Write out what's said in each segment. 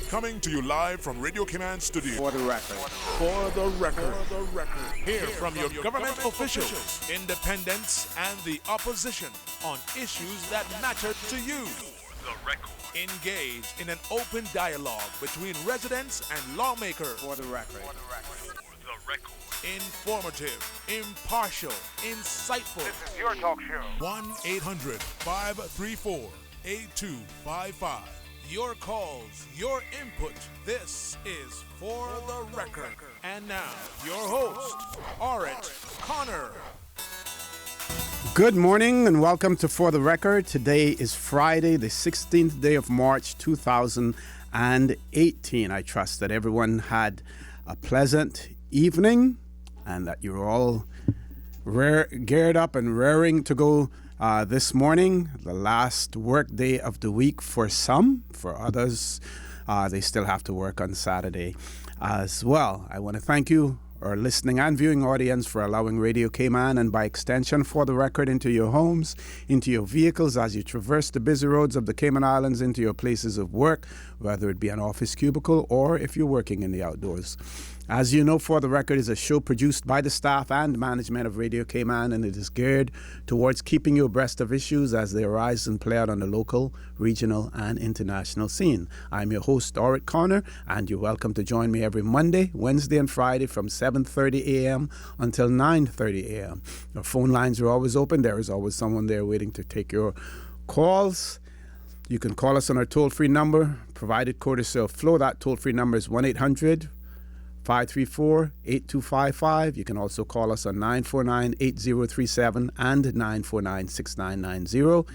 Coming to you live from Radio Cayman Studio. For the record. For the record. Hear from your government officials, independents, and the opposition on issues that matter to you. The record. Engage in an open dialogue between residents and lawmakers. For the record. The record. Informative, impartial, insightful. This is your talk show. 1-800-534-8255. Your calls, your input. This is For the Record. And now, your host, Orit Connor. Good morning and welcome to For the Record. Today is Friday, the 16th day of March, 2018. I trust that everyone had a pleasant evening and that you're all geared up and raring to go this morning, the last work day of the week for some. For others, they still have to work on Saturday as well. I want to thank you, our listening and viewing audience, for allowing Radio Cayman and by extension For the Record into your homes, into your vehicles as you traverse the busy roads of the Cayman Islands, into your places of work, whether it be an office cubicle or if you're working in the outdoors. As you know, For the Record is a show produced by the staff and management of Radio Cayman, and it is geared towards keeping you abreast of issues as they arise and play out on the local, regional, and international scene. I'm your host, Orit Connor, and you're welcome to join me every Monday, Wednesday, and Friday from 7:30 a.m. until 9:30 a.m. Our phone lines are always open. There is always someone there waiting to take your calls. You can call us on our toll-free number, provided courtesy of Flow. That toll-free number is 1-800-534-8255. You can also call us on 949-8037 and 949-6990.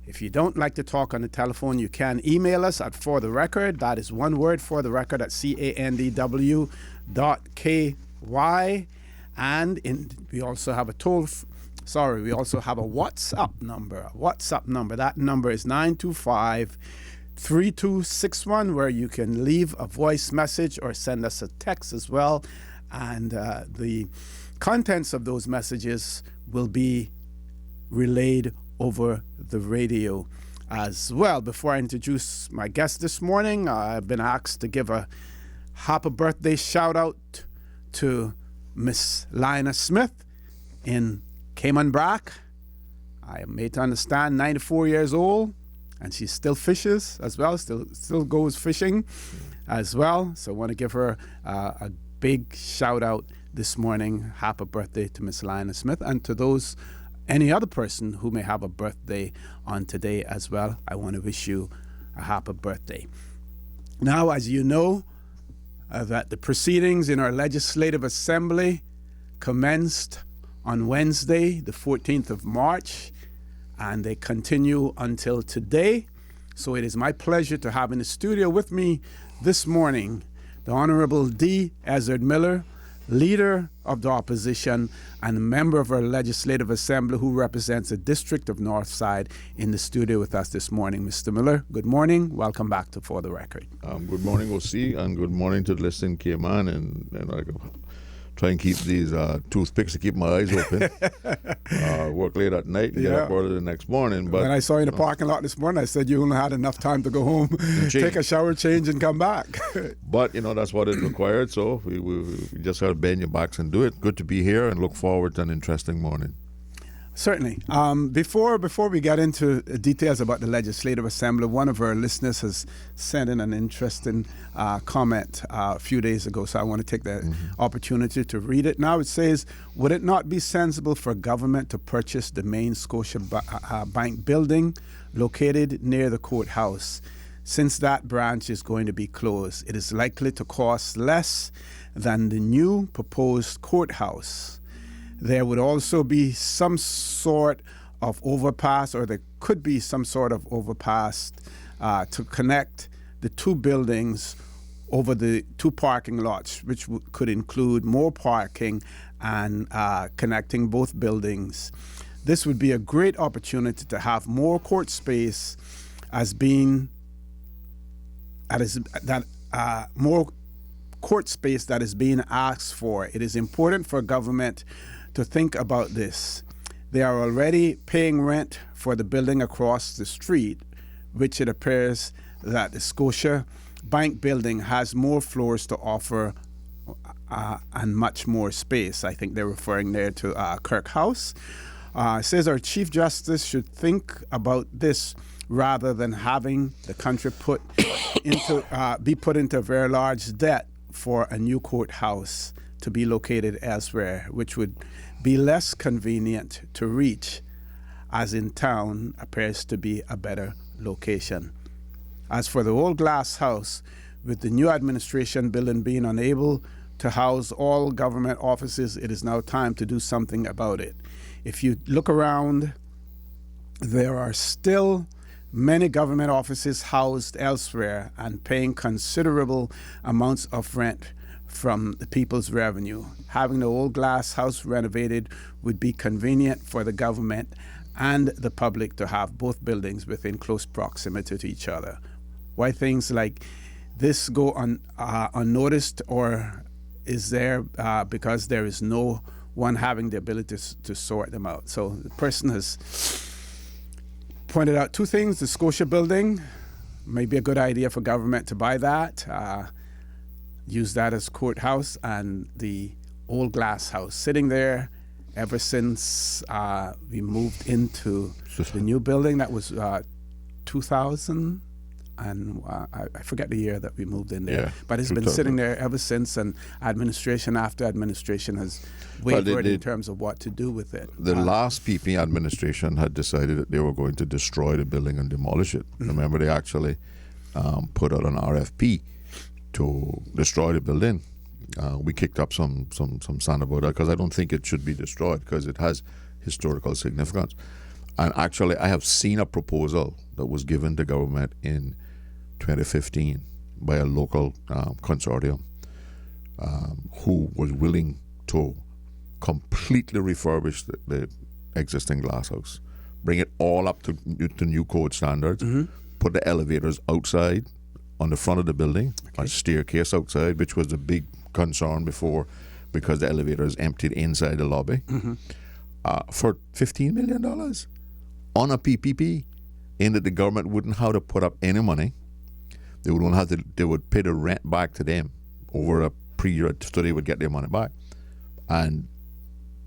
If you don't like to talk on the telephone, you can email us at For the Record. That is one word, For the Record, at candw.ky. And we also have a WhatsApp number. That number is 925-3261, where you can leave a voice message or send us a text as well. And the contents of those messages will be relayed over the radio as well. Before I introduce my guest this morning, I've been asked to give a happy birthday shout out to Miss Lina Smith in Cayman Brack. I am made to understand 94 years old, and she still fishes as well, still goes fishing as well. So I want to give her a big shout out this morning. Happy birthday to Miss Lina Smith, and to any other person who may have a birthday on today as well. I want to wish you a happy birthday. Now, as you know, that the proceedings in our Legislative Assembly commenced on Wednesday, the 14th of March, and they continue until today. So it is my pleasure to have in the studio with me this morning the Honorable D. Ezard Miller, Leader of the Opposition and a member of our Legislative Assembly who represents the District of Northside, in the studio with us this morning. Mr. Miller, good morning. Welcome back to For the Record. Good morning, OC, and good morning to the listening Cayman. And I try and keep these toothpicks to keep my eyes open. Work late at night and get up early the next morning. But when I saw you in the parking lot this morning, I said you only had enough time to go home, take a shower, change, and come back. But, that's what it required, so we just got to bend your backs and do it. Good to be here and look forward to an interesting morning. Certainly. Before we get into details about the Legislative Assembly, one of our listeners has sent in an interesting comment a few days ago, so I want to take the opportunity to read it. Now it says, would it not be sensible for government to purchase the main Scotia Bank building located near the courthouse? Since that branch is going to be closed, it is likely to cost less than the new proposed courthouse. There would also be some sort of overpass, or there could be some sort of overpass to connect the two buildings over the two parking lots, which could include more parking and connecting both buildings. This would be a great opportunity to have more court space more court space that is being asked for. It is important for government to think about this. They are already paying rent for the building across the street, which it appears that the Scotia bank building has more floors to offer and much more space. I think they're referring there to Kirk House. It says our Chief Justice should think about this rather than having the country be put into a very large debt for a new courthouse to be located elsewhere, which would be less convenient to reach, as in town appears to be a better location. As for the old glass house, with the new administration building being unable to house all government offices, it is now time to do something about it. If you look around, there are still many government offices housed elsewhere and paying considerable amounts of rent from the people's revenue. Having the old glass house renovated would be convenient for the government and the public to have both buildings within close proximity to each other. Why things like this go unnoticed, or is there because there is no one having the ability to sort them out? So the person has pointed out two things. The Scotia building may be a good idea for government to buy that, use that as courthouse, and the old glass house sitting there ever since we moved into the new building. That was 2000. And I forget the year that we moved in there, but it's been sitting there ever since, and administration after administration has wavered in terms of what to do with it. The last PP administration had decided that they were going to destroy the building and demolish it. Mm-hmm. Remember, they actually put out an RFP to destroy the building. We kicked up some sand about that because I don't think it should be destroyed because it has historical significance. And actually, I have seen a proposal that was given to government in 2015 by a local consortium who was willing to completely refurbish the existing glass house, bring it all up to new code standards, put the elevators outside on the front of the building, a staircase outside, which was a big concern before because the elevators emptied inside the lobby, for $15 million on a PPP, in that the government wouldn't have to put up any money. They would only have to. They would pay the rent back to them over a period, so they would get their money back. And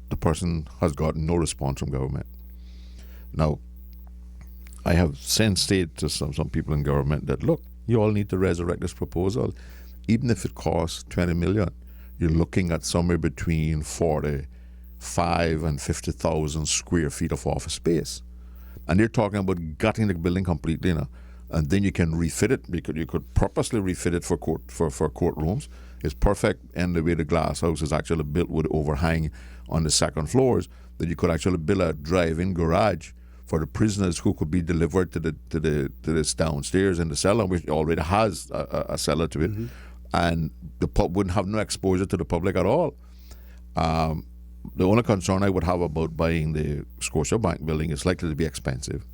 the person has gotten no response from government. Now, I have since said to some people in government that, look, you all need to resurrect this proposal, even if it costs $20 million. You're looking at somewhere between 45 and 50,000 square feet of office space. And they're talking about gutting the building completely, and then you can refit it. You could purposely refit it for courtrooms. It's perfect, and the way the glass house is actually built with overhang on the second floors, that you could actually build a drive-in garage for the prisoners who could be delivered to this downstairs in the cellar, which already has a cellar to it, and the pub wouldn't have no exposure to the public at all. The only concern I would have about buying the Scotiabank building is likely to be expensive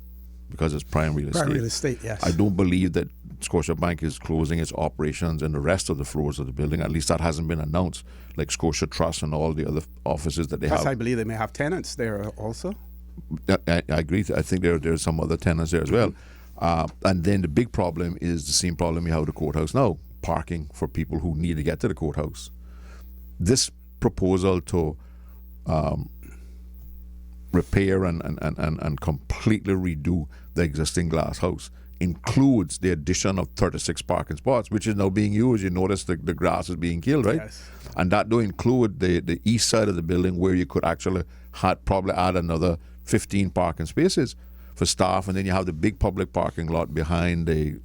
because it's prime real estate. Prime real estate, yes. I don't believe that Scotiabank is closing its operations in the rest of the floors of the building. At least that hasn't been announced, like Scotia Trust and all the other offices that they have. I believe they may have tenants there also. I agree. I think there's some other tenants there as well. And then the big problem is the same problem we have with the courthouse now, parking for people who need to get to the courthouse. This proposal to repair and completely redo the existing glass house includes the addition of 36 parking spots, which is now being used. You notice the grass is being killed, right? Yes. And that do include the east side of the building where you could actually probably add another 15 parking spaces for staff, and then you have the big public parking lot behind the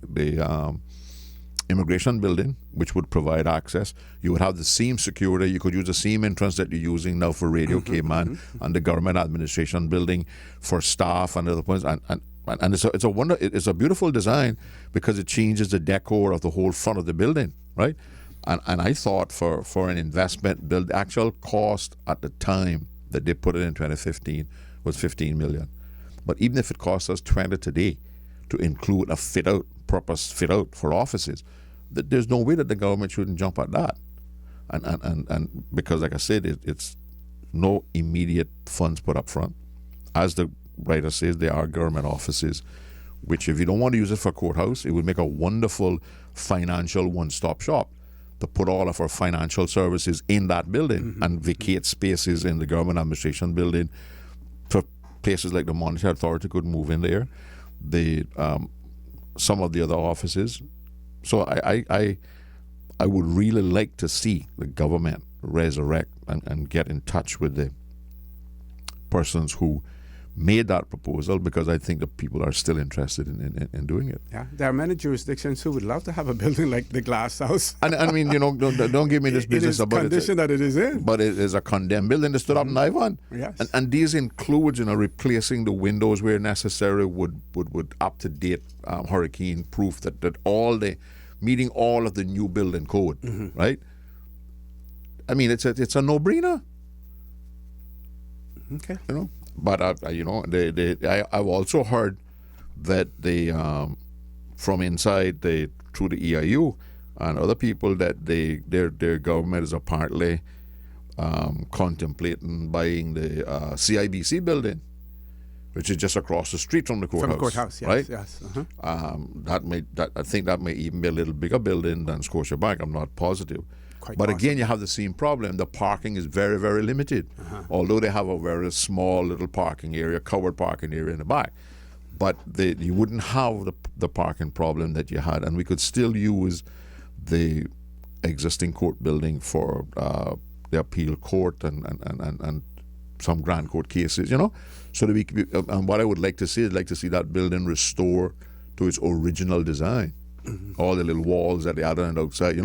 immigration building, which would provide access. You would have the same security. You could use the same entrance that you're using now for Radio Cayman and the government administration building for staff and other points. And it's a beautiful design because it changes the decor of the whole front of the building, right? And I thought for an investment, the actual cost at the time that they put it in 2015 was $15 million. But even if it costs us $20 today to include a purpose fit out for offices, there's no way that the government shouldn't jump at that. And because, like I said, it's no immediate funds put up front. As the writer says, there are government offices which if you don't want to use it for courthouse, it would make a wonderful financial one-stop shop to put all of our financial services in that building and vacate spaces in the government administration building for places like the Monetary Authority could move in there, some of the other offices. So I would really like to see the government resurrect and get in touch with the persons who made that proposal, because I think the people are still interested in doing it. Yeah, there are many jurisdictions who would love to have a building like the Glass House. And I mean, don't give me this business about it. Condition that it is in. But it is a condemned building that stood up in Ivan. Yes. And these includes, replacing the windows where necessary would up to date hurricane proof that all the meeting all of the new building code, right? I mean, it's a no-brainer. Okay. But I've also heard that they from inside through the EIU and other people that their government is apparently contemplating buying the CIBC building, which is just across the street from the courthouse. From the courthouse, yes, right? Yes. I think that may even be a little bigger building than Scotiabank. I'm not positive. But again, you have the same problem. The parking is very, very limited, although they have a very small little parking area, covered parking area in the back. But you wouldn't have the parking problem that you had, and we could still use the existing court building for the appeal court and some grand court cases, so that we could be, and what I would like to see is that building restored to its original design. All the little walls that they added on the outside,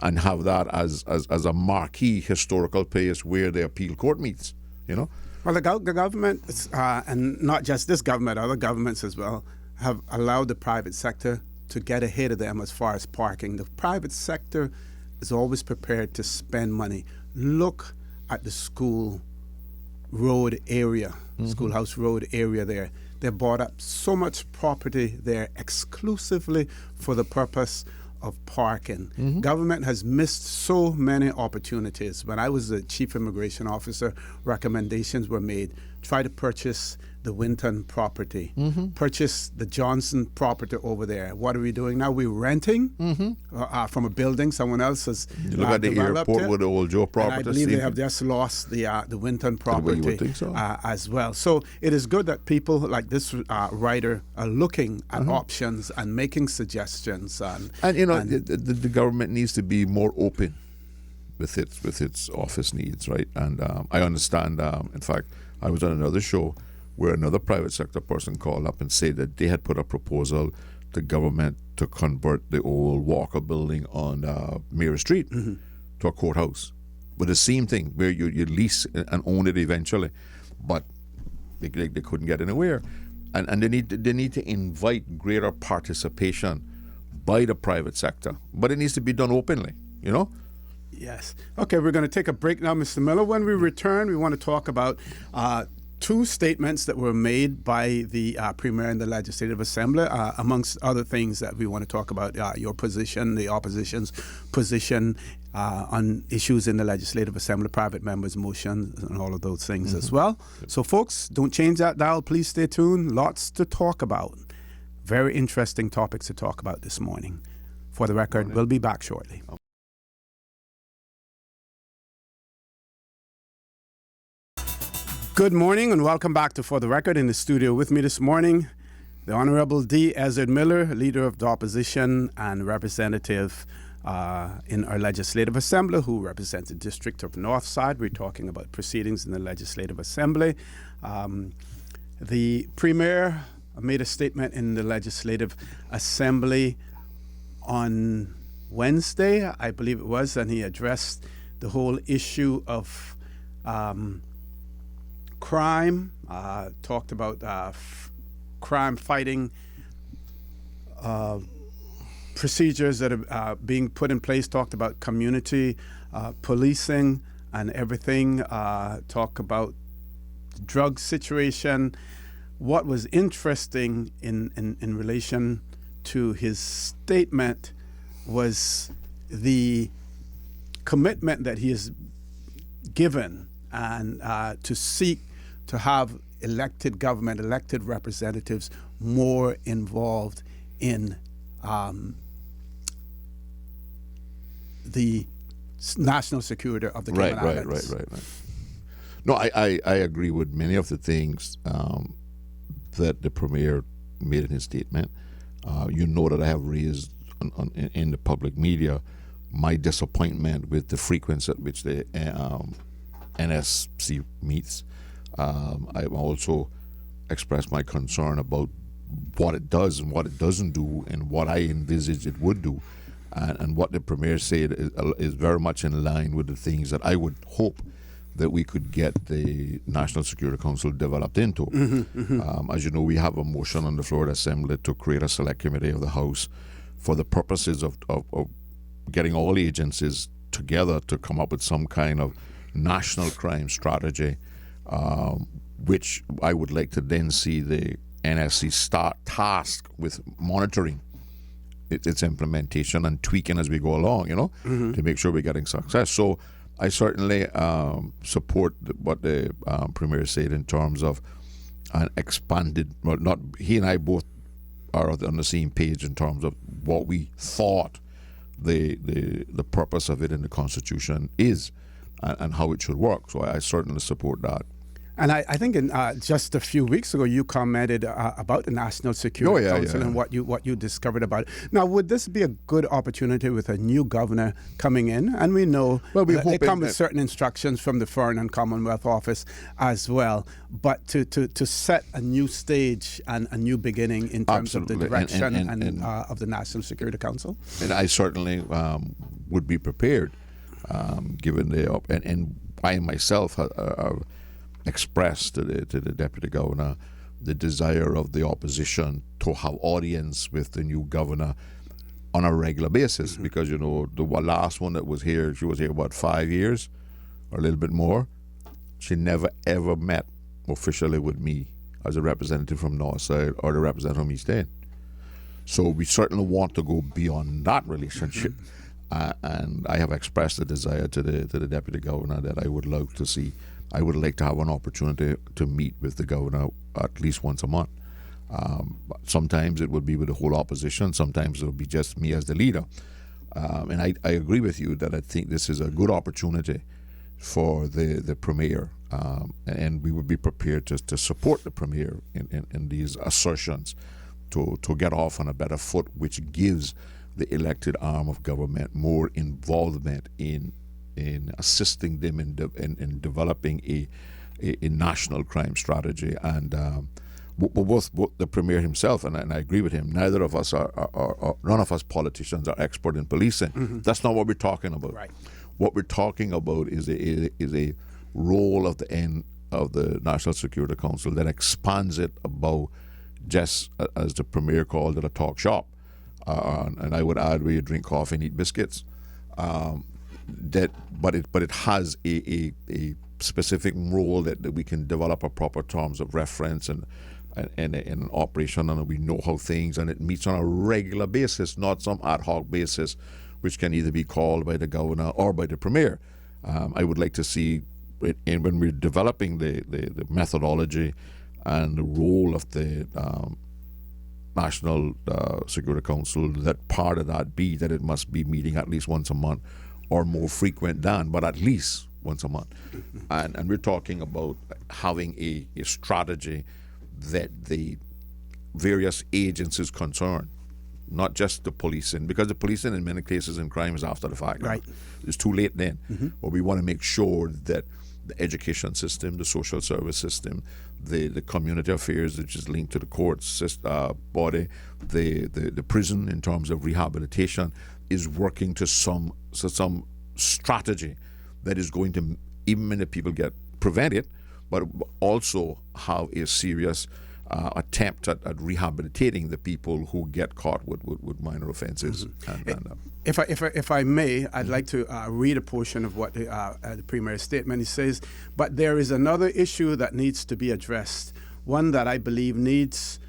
and have that as a marquee historical place where the appeal court meets, Well, the government, and not just this government, other governments as well, have allowed the private sector to get ahead of them as far as parking. The private sector is always prepared to spend money. Look at the school road area, Schoolhouse Road area there. They bought up so much property there exclusively for the purpose of parking. Government has missed so many opportunities. When I was the chief immigration officer, recommendations were made. Try to purchase the Winton property, purchase the Johnson property over there. What are we doing now? We're renting from a building someone else has you look at the airport with the old Joe property. And I believe they have just lost the Winton property you would think so. as well. So it is good that people like this writer are looking at options and making suggestions. And the government needs to be more open with its office needs, right? And I understand. In fact, I was on another show where another private sector person called up and said that they had put a proposal to government to convert the old Walker building on Mary Street to a courthouse. But the same thing, where you lease and own it eventually, but they couldn't get anywhere. And they need to invite greater participation by the private sector. But it needs to be done openly, Yes. Okay, we're going to take a break now, Mr. Miller. When we return, we want to talk about two statements that were made by the Premier in the Legislative Assembly, amongst other things that we want to talk about, your position, the opposition's position on issues in the Legislative Assembly, private members' motions, and all of those things as well. So, folks, don't change that dial. Please stay tuned. Lots to talk about. Very interesting topics to talk about this morning. For the record, we'll be back shortly. Good morning and welcome back to For the Record. In the studio with me this morning, the Honorable D. Ezard Miller, Leader of the Opposition and representative in our Legislative Assembly, who represents the District of Northside. We're talking about proceedings in the Legislative Assembly. The Premier made a statement in the Legislative Assembly on Wednesday, I believe it was, and he addressed the whole issue of crime, talked about crime fighting procedures that are being put in place, talked about community policing and everything, talk about drug situation. What was interesting in relation to his statement was the commitment that he has given and to seek to have elected government, elected representatives more involved in the national security of the Cayman Islands. Right. No, I agree with many of the things that the Premier made in his statement. You know that I have raised in the public media my disappointment with the frequency at which the NSC meets. I've also expressed my concern about what it does and what it doesn't do and what I envisage it would do. And what the Premier said is very much in line with the things that I would hope that we could get the National Security Council developed into. As you know, we have a motion on the floor of the Assembly to create a select committee of the House for the purposes of getting all agencies together to come up with some kind of national crime strategy, which I would like to then see the NSC start tasked with monitoring its implementation and tweaking as we go along, to make sure we're getting success. So I certainly support what the Premier said in terms of an expanded, well, not he and I both are on the same page in terms of what we thought the purpose of it in the Constitution is and how it should work. So I certainly support that. And I think just a few weeks ago you commented about the National Security Council and what you discovered about it. Now, would this be a good opportunity with a new governor coming in? And we know they come with certain instructions from the Foreign and Commonwealth Office as well. But to set a new stage and a new beginning in terms of the direction of the National Security Council? And I certainly would be prepared, given and I myself have expressed to the Deputy Governor the desire of the opposition to have audience with the new governor on a regular basis, because the last one that was here, she was here about 5 years or a little bit more. She never ever met officially with me as a representative from Northside or the representative from East End. So we certainly want to go beyond that relationship. And I have expressed a desire to the Deputy Governor that I would like to see. I would like to have an opportunity to meet with the governor at least once a month. Sometimes it would be with the whole opposition. Sometimes it will be just me as the leader. And I agree with you that I think this is a good opportunity for the Premier. And we would be prepared to support the Premier in these assertions to get off on a better foot, which gives the elected arm of government more involvement in assisting them in developing a national crime strategy. And both the Premier himself, and I agree with him, neither of us none of us politicians are expert in policing. That's not what we're talking about. Right. What we're talking about is a role of the end of the National Security Council that expands it above just, as the Premier called it, a talk shop. And I would add where you drink coffee and eat biscuits. But it has a specific role that we can develop a proper terms of reference and an operation, and we know how things, and it meets on a regular basis, not some ad hoc basis, which can either be called by the governor or by the Premier. I would like to see when we're developing the methodology and the role of the National Security Council, that part of that be that it must be meeting at least once a month or more frequent than, but at least once a month. And we're talking about having a strategy that the various agencies concerned, not just the policing, because the policing in many cases in crime is after the fact. Right. It's too late then. But we want to make sure that the education system, the social service system, the community affairs, which is linked to the courts body, the prison in terms of rehabilitation, is working to some strategy that is going to, even when the people get prevented, but also have a serious attempt at rehabilitating the people who get caught with minor offenses. If I may, I'd like to read a portion of what the Premier's statement. He says, "But there is another issue that needs to be addressed, one that I believe needs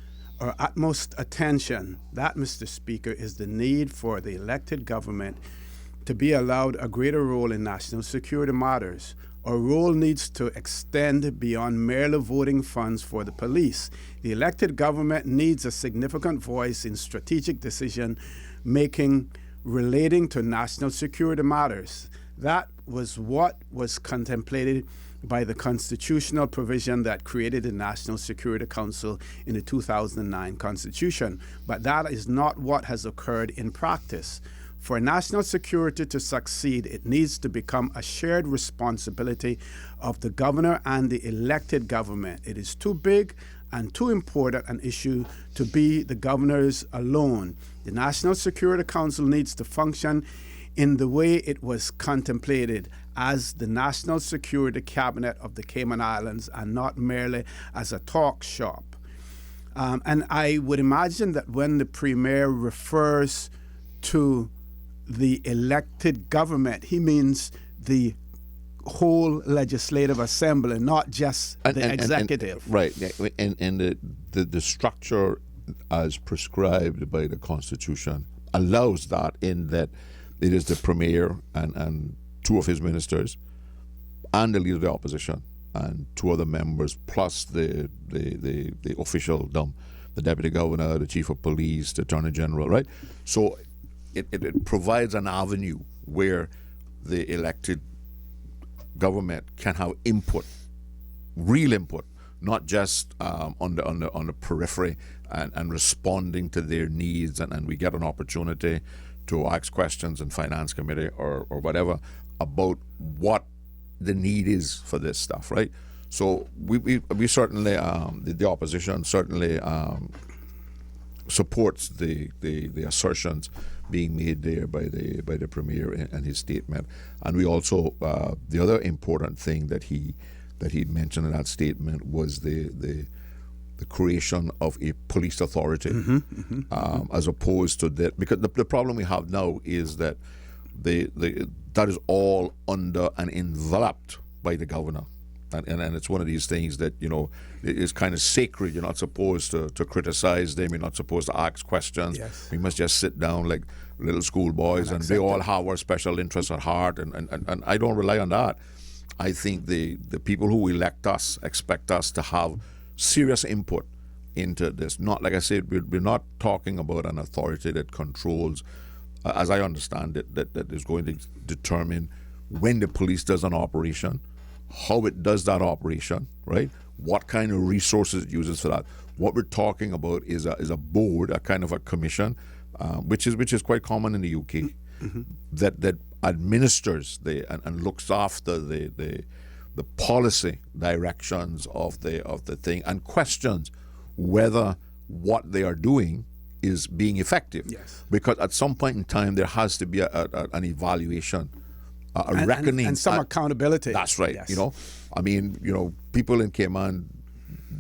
our utmost attention. That, Mr. Speaker, is the need for the elected government to be allowed a greater role in national security matters. Our role needs to extend beyond merely voting funds for the police. The elected government needs a significant voice in strategic decision making relating to national security matters. That was what was contemplated by the constitutional provision that created the National Security Council in the 2009 Constitution. But that is not what has occurred in practice. For national security to succeed, it needs to become a shared responsibility of the governor and the elected government. It is too big and too important an issue to be the governor's alone. The National Security Council needs to function in the way it was contemplated, as the National Security Cabinet of the Cayman Islands and not merely as a talk shop. And I would imagine that when the Premier refers to the elected government, he means the whole legislative assembly, not just the executive. Right. And the structure as prescribed by the Constitution allows that, in that it is the Premier and two of his ministers and the leader of the opposition and two other members plus the officialdom, the Deputy Governor, the Chief of Police, the Attorney General, right? So it provides an avenue where the elected government can have input, real input, not just on the periphery and responding to their needs, and we get an opportunity to ask questions in Finance Committee or whatever about what the need is for this stuff, right? So we certainly, the opposition certainly supports the assertions being made there by the Premier and his statement. And we also, the other important thing that he mentioned in that statement was the creation of a police authority, as opposed to that, because the problem we have now is that that is all under and enveloped by the governor. And it's one of these things that, is kind of sacred. You're not supposed to criticize them. You're not supposed to ask questions. Yes. We must just sit down like little schoolboys, and they all have our special interests at heart. And I don't rely on that. I think the people who elect us expect us to have serious input into this. Not, like I said, we're not talking about an authority that controls, as I understand it, that is going to determine when the police does an operation, how it does that operation, right? What kind of resources it uses for that. What we're talking about is a board, a kind of a commission, which is quite common in the UK, that administers and looks after the policy directions of the thing, and questions whether what they are doing is being effective. Yes. Because at some point in time there has to be an evaluation, a reckoning, and some accountability. That's right. Yes. I mean, people in Cayman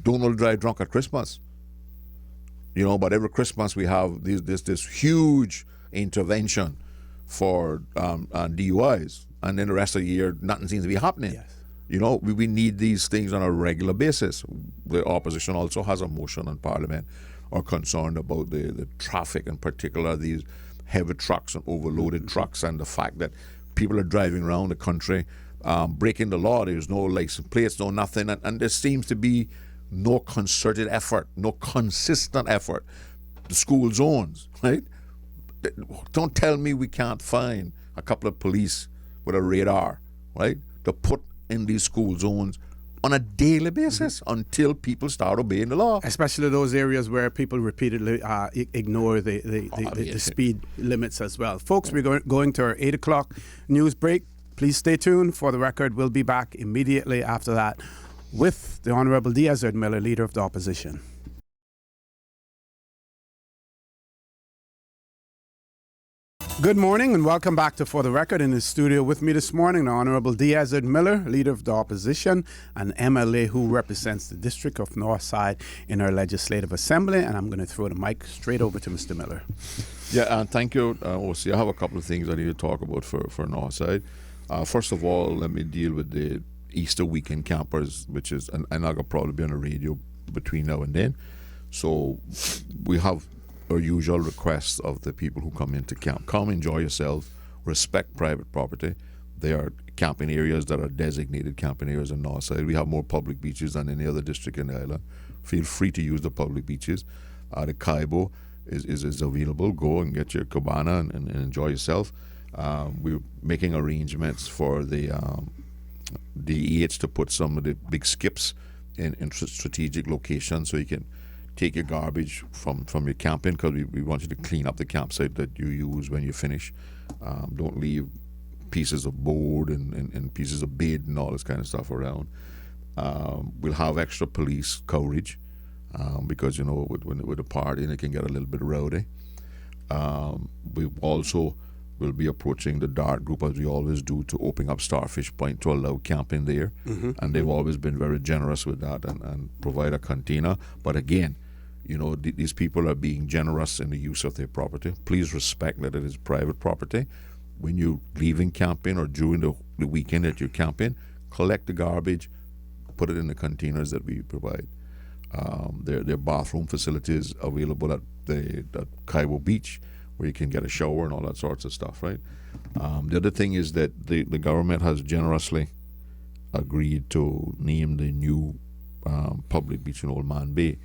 don't all drive drunk at Christmas. But every Christmas we have this huge intervention for DUIs, and then the rest of the year nothing seems to be happening. Yes. We need these things on a regular basis. The opposition also has a motion in Parliament are concerned about the traffic, in particular these heavy trucks and overloaded trucks, and the fact that people are driving around the country breaking the law. There's no license plates, no nothing, and there seems to be no concerted effort, no consistent effort. The school zones, right? Don't tell me we can't find a couple of police with a radar, right, to put in these school zones on a daily basis until people start obeying the law. Especially those areas where people repeatedly ignore the speed limits as well. Folks, we're going to our 8 o'clock news break. Please stay tuned. For the record, we'll be back immediately after that with the Honorable D. Ezard Miller, Leader of the Opposition. Good morning and welcome back to For the Record. In the studio with me this morning, the Honorable D. Ezard Miller, Leader of the Opposition, and MLA who represents the District of Northside in our Legislative Assembly. And I'm going to throw the mic straight over to Mr. Miller. Yeah, and thank you, OC. I have a couple of things I need to talk about for Northside. First of all, let me deal with the Easter weekend campers, which is, and I'll probably be on the radio between now and then. So we have our usual requests of the people who come into camp. Come, enjoy yourselves, respect private property, There are camping areas that are designated camping areas on the north side. We have more public beaches than any other district in the island. Feel free to use the public beaches. The Cayman is available. Go and get your cabana and enjoy yourself. We're making arrangements for the DEH to put some of the big skips in strategic locations so you can take your garbage from your camping, because we want you to clean up the campsite that you use when you finish. Don't leave pieces of board and pieces of bed and all this kind of stuff around. We'll have extra police coverage because, you know, with a party, it can get a little bit rowdy. We also will be approaching the DART group, as we always do, to open up Starfish Point to allow camping there. And they've always been very generous with that and provide a container. But again, you know, these people are being generous in the use of their property. Please respect that it is private property. When you're leaving camping or during the weekend that you're camping, collect the garbage, put it in the containers that we provide. There are bathroom facilities available at Cayman Beach, where you can get a shower and all that sorts of stuff, right? The other thing is that the government has generously agreed to name the new public beach in Old Man Bay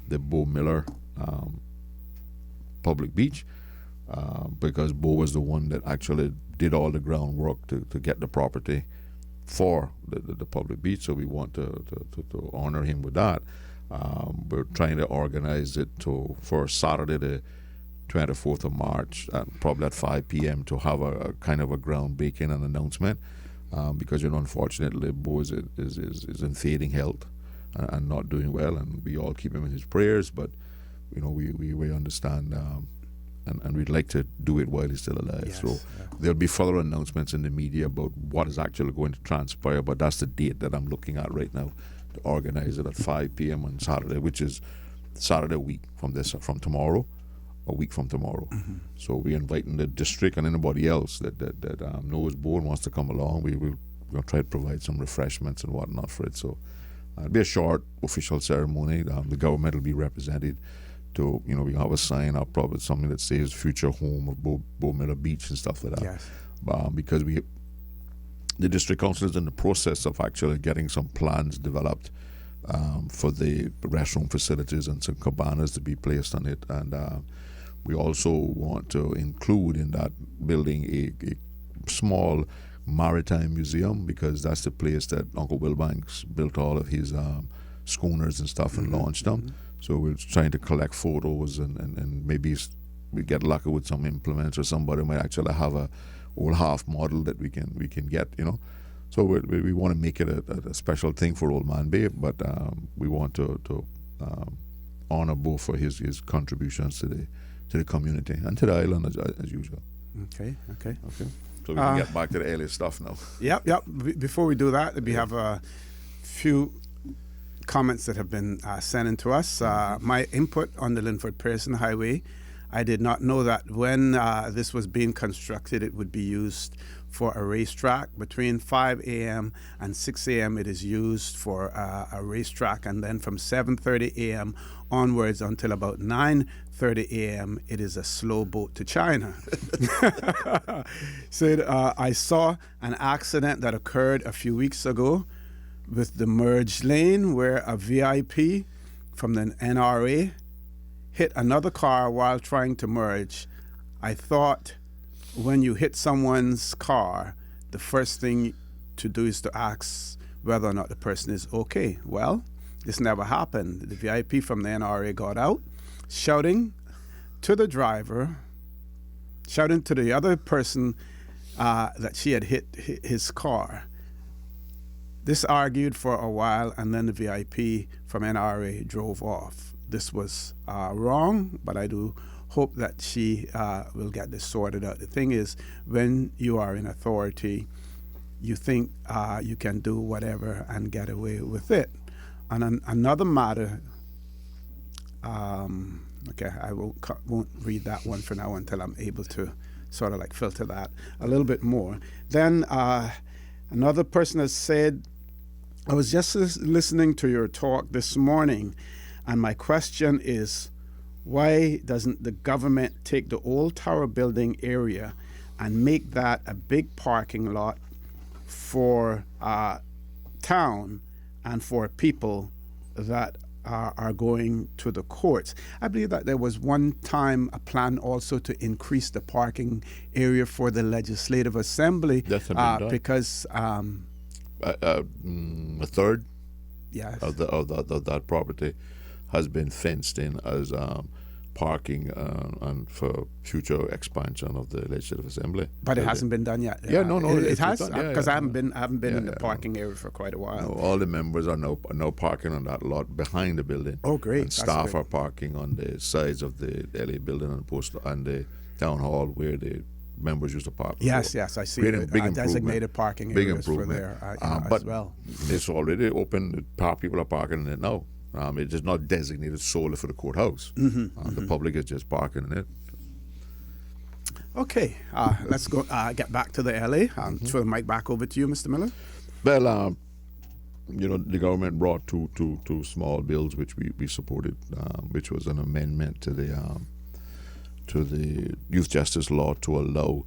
the Bo Miller Public Beach, because Bo was the one that actually did all the groundwork to get the property for the public beach. So we want to honor him with that. We're trying to organize it for Saturday the 24th of March, probably at 5 p.m. to have a kind of a groundbreaking and announcement, because, you know, unfortunately Bo is in fading health and not doing well, and we all keep him in his prayers. But, you know, we understand, and we'd like to do it while he's still alive. Yes, so there'll be further announcements in the media about what is actually going to transpire, but that's the date that I'm looking at right now, to organize it at 5 p.m. on Saturday, which is Saturday week from tomorrow, a week from tomorrow. So we're inviting the district and anybody else that knows Bo and wants to come along. We'll try to provide some refreshments and whatnot for it. So it'll be a short official ceremony. The government will be represented. To, you know, we have a sign up, probably something that says "Future Home of Bo Miller Beach" and stuff like that. Yes. Because the district council is in the process of actually getting some plans developed for the restroom facilities and some cabanas to be placed on it, and we also want to include in that building a small maritime museum, because that's the place that Uncle Will Banks built all of his schooners and stuff and launched them. So we're trying to collect photos and maybe we get lucky with some implements, or somebody might actually have a old half model that we can get, you know. So we want to make it a special thing for Old Man Bay, but we want to honor Bo for his contributions to the community and to the island as usual. Okay. So we can get back to the earlier stuff now. Yep. Before we do that, we have a few comments that have been sent in to us. My input on the Linford-Pearson Highway: I did not know that when this was being constructed, it would be used for a racetrack. Between 5 a.m. and 6 a.m. it is used for a racetrack, and then from 7:30 a.m. onwards until about 9:30 a.m. it is a slow boat to China. Said, I saw an accident that occurred a few weeks ago with the merge lane, where a VIP from the NRA hit another car while trying to merge. I thought when you hit someone's car, the first thing to do is to ask whether or not the person is okay. Well, this never happened. The VIP from the NRA got out, shouting to the driver, shouting to the other person that she had hit his car. This argued for a while, and then the VIP from NRA drove off. This was wrong, but I do hope that she will get this sorted out. The thing is, when you are in authority, you think you can do whatever and get away with it. And another matter, okay, I won't read that one for now until I'm able to sort of like filter that a little bit more. Then another person has said, I was just listening to your talk this morning, and my question is, why doesn't the government take the old Tower building area and make that a big parking lot for town and for people that are going to the courts. I believe that there was one time a plan also to increase the parking area for the Legislative Assembly. That's been done. Because A third yes, of that property has been fenced in as parking and for future expansion of the Legislative Assembly. but it hasn't been done yet. Yeah, no, it it's has, done. Yeah, because yeah, I haven't been in the yeah, parking area for quite a while. No, all the members are now parking on that lot behind the building. Oh, great. And That's staff great. are parking on the sides of the LA building and post and the town hall where the members used to park. Yes, before. yes, I see. Big improvement. Designated parking Big areas for improvement. there But as well. it's already open. People are parking in it now. It is not designated solely for the courthouse. The public is just parking in it. Okay, let's go get back to the LA. Throw the mic back over to you, Mr. Miller. Well, the government brought two small bills which we supported, which was an amendment to the youth justice law to allow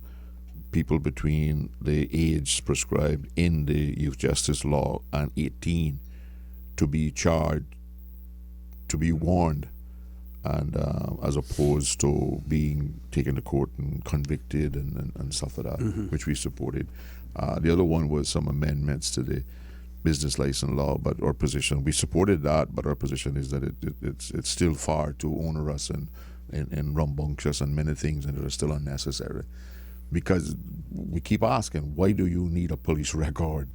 people between the age prescribed in the youth justice law and 18 to be charged, to be warned, and as opposed to being taken to court and convicted and stuff like that, which we supported. The other one was some amendments to the business license law, but our position, we supported that, but our position is that it's still far too onerous and rambunctious and many things, and that are still unnecessary. Because we keep asking, why do you need a police record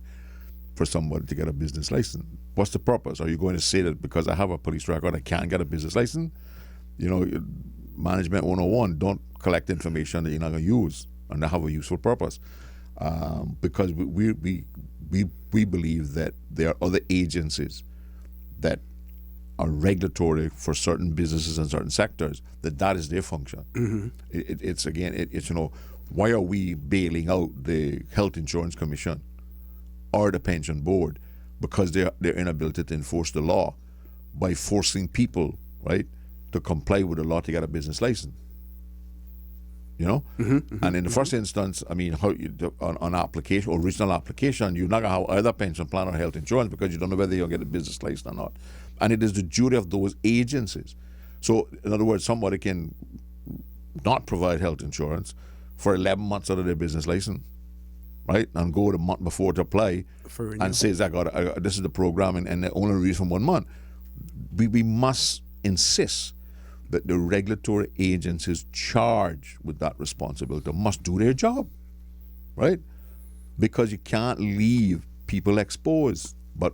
for somebody to get a business license? What's the purpose? Are you going to say that because I have a police record I can't get a business license? Management 101, don't collect information that you're not going to use and that have a useful purpose. Because we believe that there are other agencies that are regulatory for certain businesses and certain sectors, that is their function. It's why are we bailing out the Health Insurance Commission or the Pension Board? Because their inability to enforce the law by forcing people, right, to comply with the law to get a business license. And in the first instance, I mean, on application, original application, you're not going to have either pension plan or health insurance because you don't know whether you'll get a business license or not. And it is the duty of those agencies. So, in other words, somebody can not provide health insurance for 11 months out of their business license, right? And go the month before to apply and says, this is the program, and they only release from 1 month. We must insist that the regulatory agencies charged with that responsibility must do their job, right? Because you can't leave people exposed. But,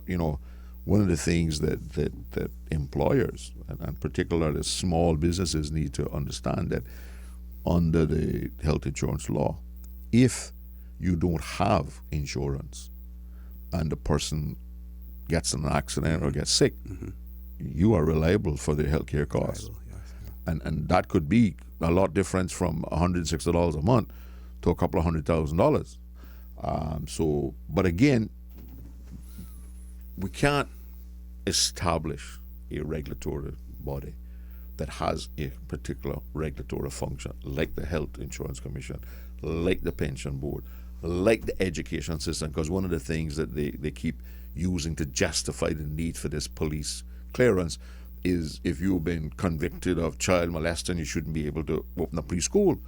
one of the things that employers, and particularly small businesses, need to understand that under the health insurance law, if you don't have insurance and the person gets in an accident or gets sick, you are reliable for their health care costs. And that could be a lot different from $160 a month to a couple of $100,000. But again, we can't establish a regulatory body that has a particular regulatory function, like the Health Insurance Commission, like the Pension Board, like the education system, because one of the things that they keep using to justify the need for this police clearance is if you've been convicted of child molesting, you shouldn't be able to open a preschool.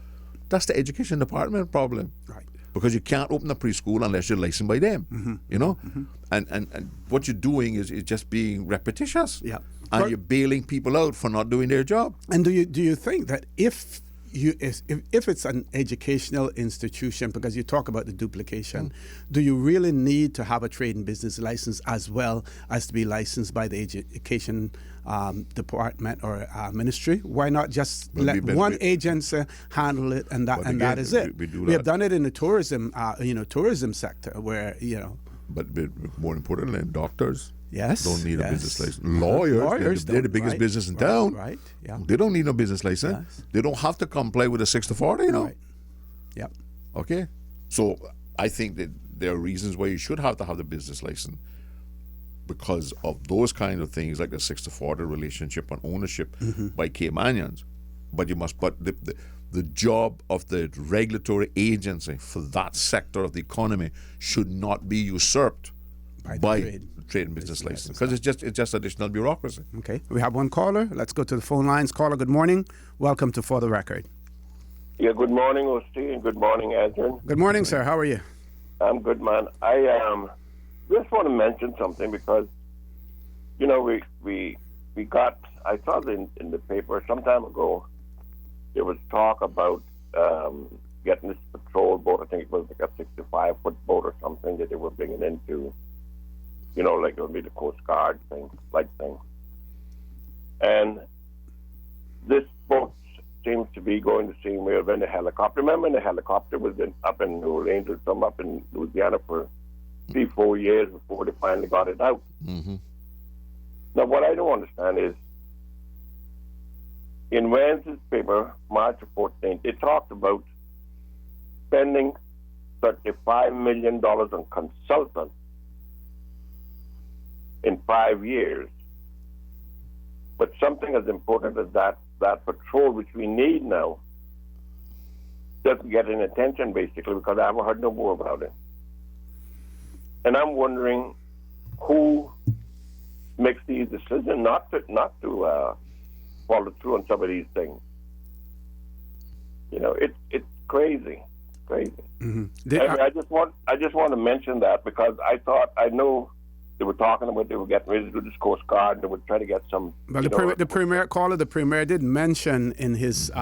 That's the education department problem. Right. Because you can't open a preschool unless you're licensed by them, And what you're doing is just being repetitious. Yeah. And you're bailing people out for not doing their job. And do you think that if it's an educational institution, because you talk about the duplication, do you really need to have a trade and business license as well as to be licensed by the education department or ministry? Why not just let one agency handle it and that is it? We have done it in the tourism sector where But more importantly, doctors. Yes, don't need a business license. Lawyers, they're the biggest business in town. Right. Yeah. They don't need no business license. Yes. They don't have to comply with a 60/40, Right. Yep. Okay. So I think that there are reasons why you should have to have the business license because of those kind of things like the 60/40 relationship and ownership by Caymanians. But you must. But the job of the regulatory agency for that sector of the economy should not be usurped by trade and business license, because it's just additional bureaucracy. Okay, we have one caller. Let's go to the phone lines. Caller, good morning. Welcome to For the Record. Yeah, good morning, Osti, and good morning, Adrian. Good morning, sir. How are you? I'm good, man. I just want to mention something because, you know, we got, I saw in the paper some time ago, there was talk about getting this patrol boat. I think it was like a 65-foot boat or something that they were bringing into, you know, like it would be the Coast Guard thing, like thing. And this boat seems to be going the same way as the helicopter. Remember, the helicopter was up in New Orleans or some up in Louisiana for 3-4 years before they finally got it out. Mm-hmm. Now, what I don't understand is, in Wednesday's paper, March 14th, it talked about spending $35 million on consultants in 5 years. But something as important as that patrol, which we need now, doesn't get any attention, basically, because I haven't heard no more about it. And I'm wondering who makes these decisions not to follow through on some of these things. You know, it's crazy. Mm-hmm. I just want to mention that because I know they were talking about they were getting ready to do this Coast Guard. They would try to get some. Well, the premier did mention in his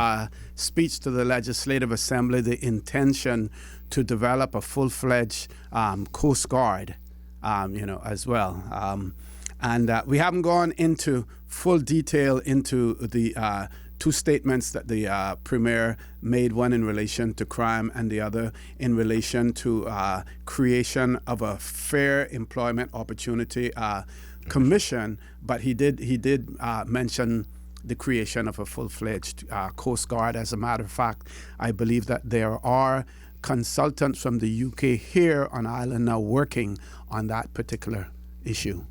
speech to the Legislative Assembly the intention to develop a full-fledged Coast Guard, as well. And we haven't gone into full detail into the two statements that the Premier made, one in relation to crime and the other in relation to creation of a fair employment opportunity commission. But he did mention the creation of a full-fledged Coast Guard. As a matter of fact, I believe that there are consultants from the UK here on Ireland now working on that particular issue.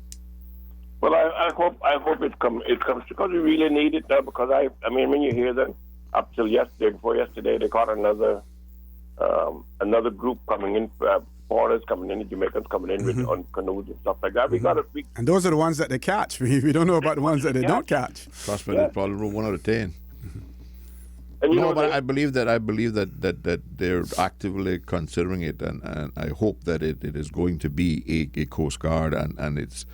Well, I hope it comes because we really need it now. Because I mean, when you hear them up till before yesterday, they caught another group coming in, foreigners coming in, Jamaicans coming in with on canoes and stuff like that. We got to speak. And those are the ones that they catch. We don't know about the ones that they don't catch. Trust me, they probably 1 out of 10. And but I believe that they're actively considering it, and I hope that it is going to be a Coast Guard, and it's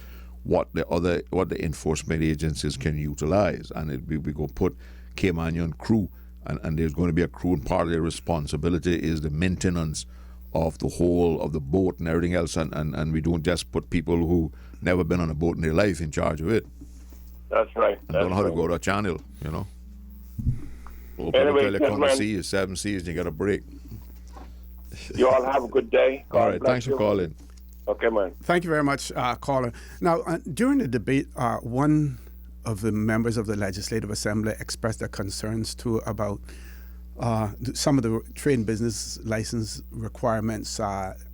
what the enforcement agencies can utilize, and we go put Cayman crew, and there's going to be a crew, and part of their responsibility is the maintenance of the whole of the boat and everything else, and we don't just put people who never been on a boat in their life in charge of it. That's right. And don't know how to go to a channel, you know. Open Anyway, the telephone seas, 7 seas, and you got a break. You all have a good day. All right, thanks for calling. Okay, man. Thank you very much, caller. Now, during the debate, one of the members of the Legislative Assembly expressed their concerns too about some of the trade and business license requirements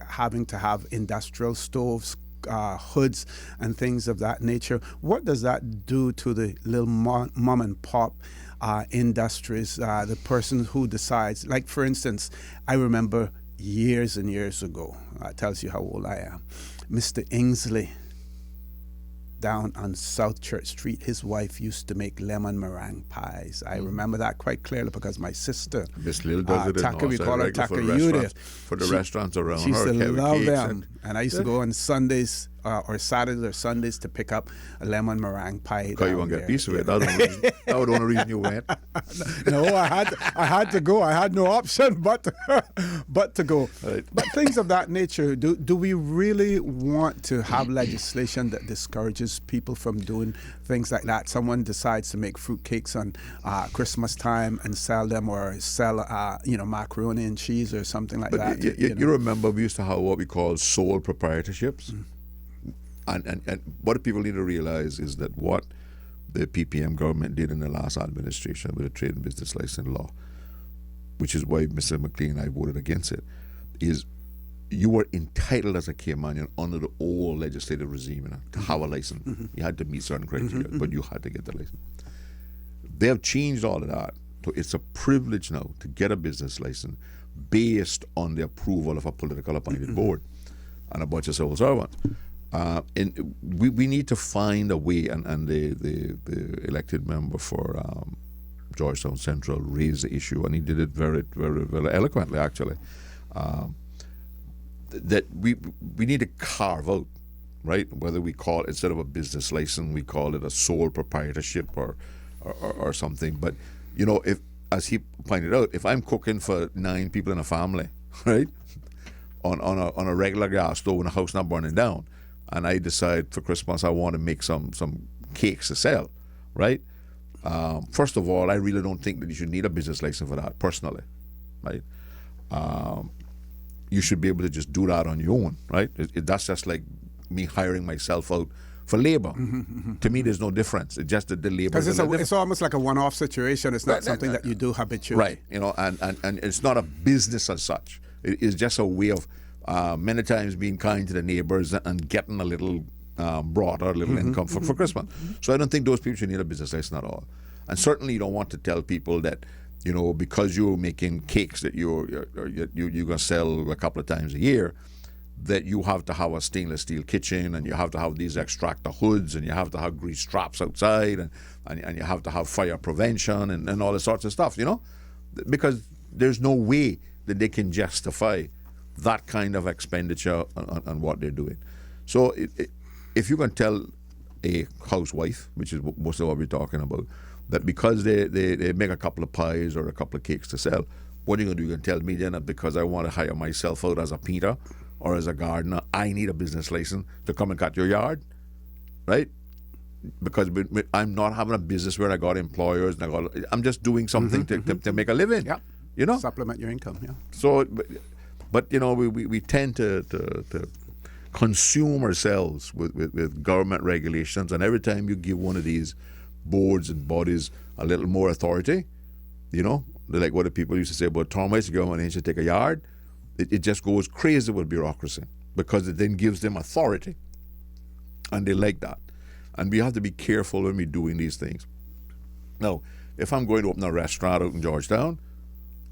having to have industrial stoves, hoods, and things of that nature. What does that do to the little mom and pop industries, the person who decides? Like, for instance, I remember years and years ago, tells you how old I am, Mr. Ingsley down on South Church Street, his wife used to make lemon meringue pies. I remember that quite clearly because my sister, Miss Lil does it Taka, we call her Taka for the restaurants around she her. She used to love them. And I used to go on Sundays or Saturdays or Sundays to pick up a lemon meringue pie. Because you want to get a piece of it. That was the only reason you went. No, I had to go. I had no option but to go. Right. But things of that nature, do we really want to have legislation that discourages people from doing things like that? Someone decides to make fruit cakes on Christmas time and sell them, or sell macaroni and cheese or something like that. You remember we used to have what we call sole proprietorships. And what people need to realize is that what the PPM government did in the last administration with the trade and business license law, which is why Mr. McLean and I voted against it, is you were entitled as a Caymanian under the old legislative regime to have a license. Mm-hmm. You had to meet certain criteria, but you had to get the license. They have changed all of that So it's a privilege now to get a business license based on the approval of a political appointed board and a bunch of civil servants. And we need to find a way, and the elected member for Georgetown Central raised the issue, and he did it very, very, very eloquently, actually, that we need to carve out, right, whether we call it, instead of a business license, we call it a sole proprietorship or something. But, you know, if, as he pointed out, if I'm cooking for 9 people in a family, right, on a regular gas stove in a house not burning down, and I decide for Christmas I want to make some cakes to sell, right? First of all, I really don't think that you should need a business license for that, personally, right? You should be able to just do that on your own, right? That's just like me hiring myself out for labor. To me, there's no difference. It's just that the labor. Because it's almost like a one-off situation. It's not something that you do habitually. Right. You know, and it's not a business as such. It's just a way of many times being kind to the neighbors and getting a little broader, a little income for Christmas. So I don't think those people should need a business license at all. And certainly you don't want to tell people that, you know, because you're making cakes that you're going to sell a couple of times a year, that you have to have a stainless steel kitchen, and you have to have these extractor hoods, and you have to have grease traps outside, and you have to have fire prevention and all this sorts of stuff, you know, because there's no way that they can justify that kind of expenditure on what they're doing. So if you can tell a housewife, which is most of what we're talking about, that because they make a couple of pies or a couple of cakes to sell, what are you going to do? You can tell me then that because I want to hire myself out as a painter or as a gardener, I need a business license to come and cut your yard, right? Because I'm not having a business where I got employers and I'm just doing something to make a living. Yeah. You know? Supplement your income, yeah. So, but you know, we tend to consume ourselves with government regulations, and every time you give one of these boards and bodies a little more authority, you know, like what the people used to say about termites, government ain't should take a yard. It just goes crazy with bureaucracy, because it then gives them authority, and they like that. And we have to be careful when we're doing these things. Now, if I'm going to open a restaurant out in Georgetown,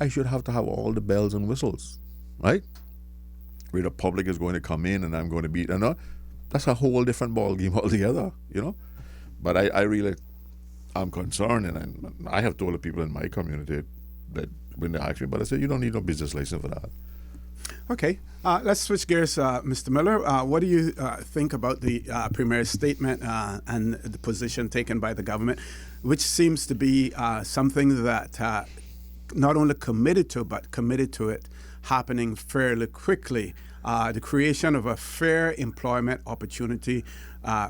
I should have to have all the bells and whistles, right? Where the public is going to come in and I'm going to be, you know, that's a whole different ball game altogether, you know. But I really, I'm concerned, and I have told the people in my community that when they ask me, but I said, you don't need no business license for that. Okay, let's switch gears, Mr. Miller. What do you think about the Premier's statement and the position taken by the government, which seems to be something that not only committed to it happening fairly quickly, the creation of a Fair Employment Opportunity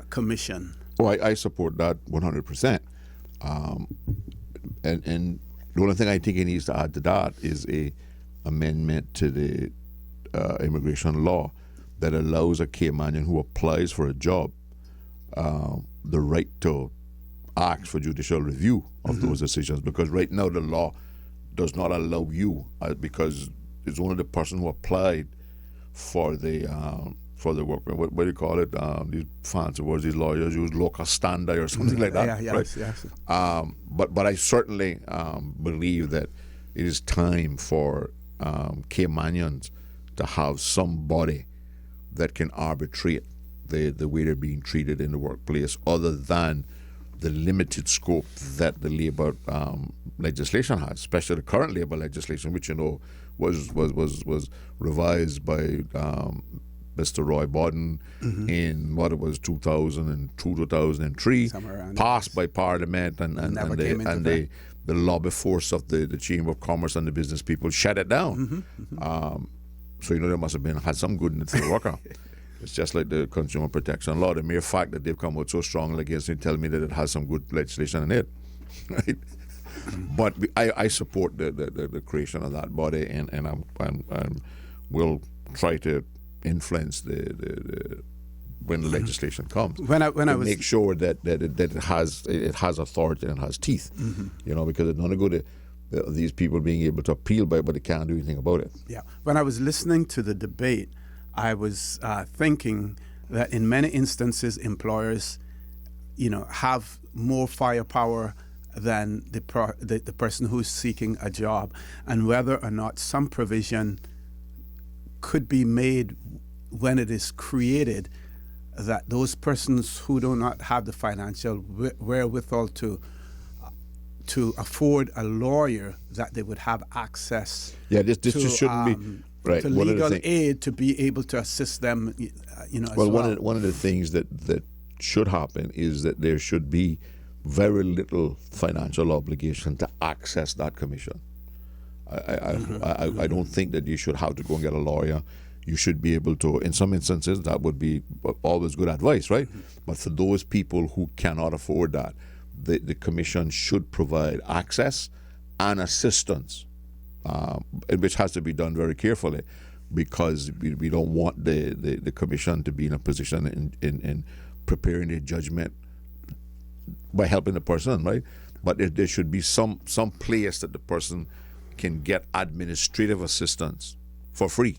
Commission? Oh, I support that 100%. And the only thing I think he needs to add to that is a amendment to the immigration law that allows a Caymanian who applies for a job the right to ask for judicial review of those decisions, because right now the law does not allow you, because it's only the person who applied for the work. What do you call it? These fancy words these lawyers use, locus standi or something like that. Yeah, right? yes. But I certainly believe that it is time for Caymanians to have somebody that can arbitrate the way they're being treated in the workplace, other than the limited scope that the labor legislation has, especially the current labor legislation, which, you know, was revised by Mr. Roy Bodden in what it was 2002, 2003, passed by Parliament, and the lobby force of the Chamber of Commerce and the business people shut it down. So, you know, they must have had some good in it for the worker. It's just like the consumer protection law. The mere fact that they've come out so strongly against it tell me that it has some good legislation in it, right? But I support the creation of that body, and I'm will try to influence the when the legislation comes. When I was make sure that it has authority and has teeth, you know, because it's not a good these people being able to appeal by it, but they can't do anything about it. Yeah. When I was listening to the debate, I was thinking that in many instances, employers, you know, have more firepower than the person who's seeking a job, and whether or not some provision could be made when it is created that those persons who do not have the financial wherewithal to afford a lawyer, that they would have access this just shouldn't be right. to legal aid to be able to assist them, well, one of the things that should happen is that there should be very little financial obligation to access that commission. I don't think that you should have to go and get a lawyer. You should be able to, in some instances, that would be always good advice, right? But for those people who cannot afford that, the commission should provide access and assistance, which has to be done very carefully, because we don't want the commission to be in a position in preparing a judgment by helping the person, right? But there should be some place that the person can get administrative assistance for free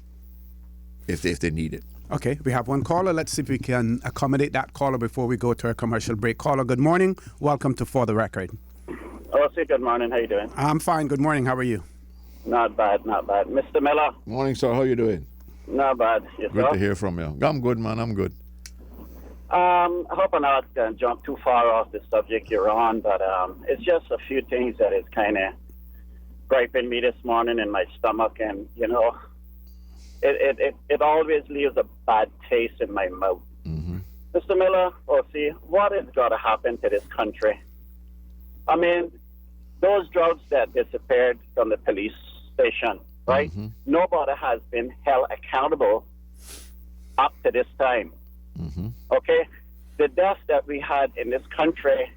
if they need it. Okay, we have one caller. Let's see if we can accommodate that caller before we go to our commercial break. Caller, good morning. Welcome to For the Record. Oh, say good morning. How you doing? I'm fine. Good morning. How are you? Not bad, not bad. Mr. Miller? Morning, sir. How you doing? Not bad. Yourself? Good to hear from you. I'm good, man. I'm good. I hope I'm not going to jump too far off the subject you're on, but it's just a few things that is kind of griping me this morning in my stomach, and, it always leaves a bad taste in my mouth. Mm-hmm. Mr. Miller, see, what is going to happen to this country? I mean, those drugs that disappeared from the police station, right? Mm-hmm. Nobody has been held accountable up to this time. Mm-hmm. Okay? The deaths that we had in this country,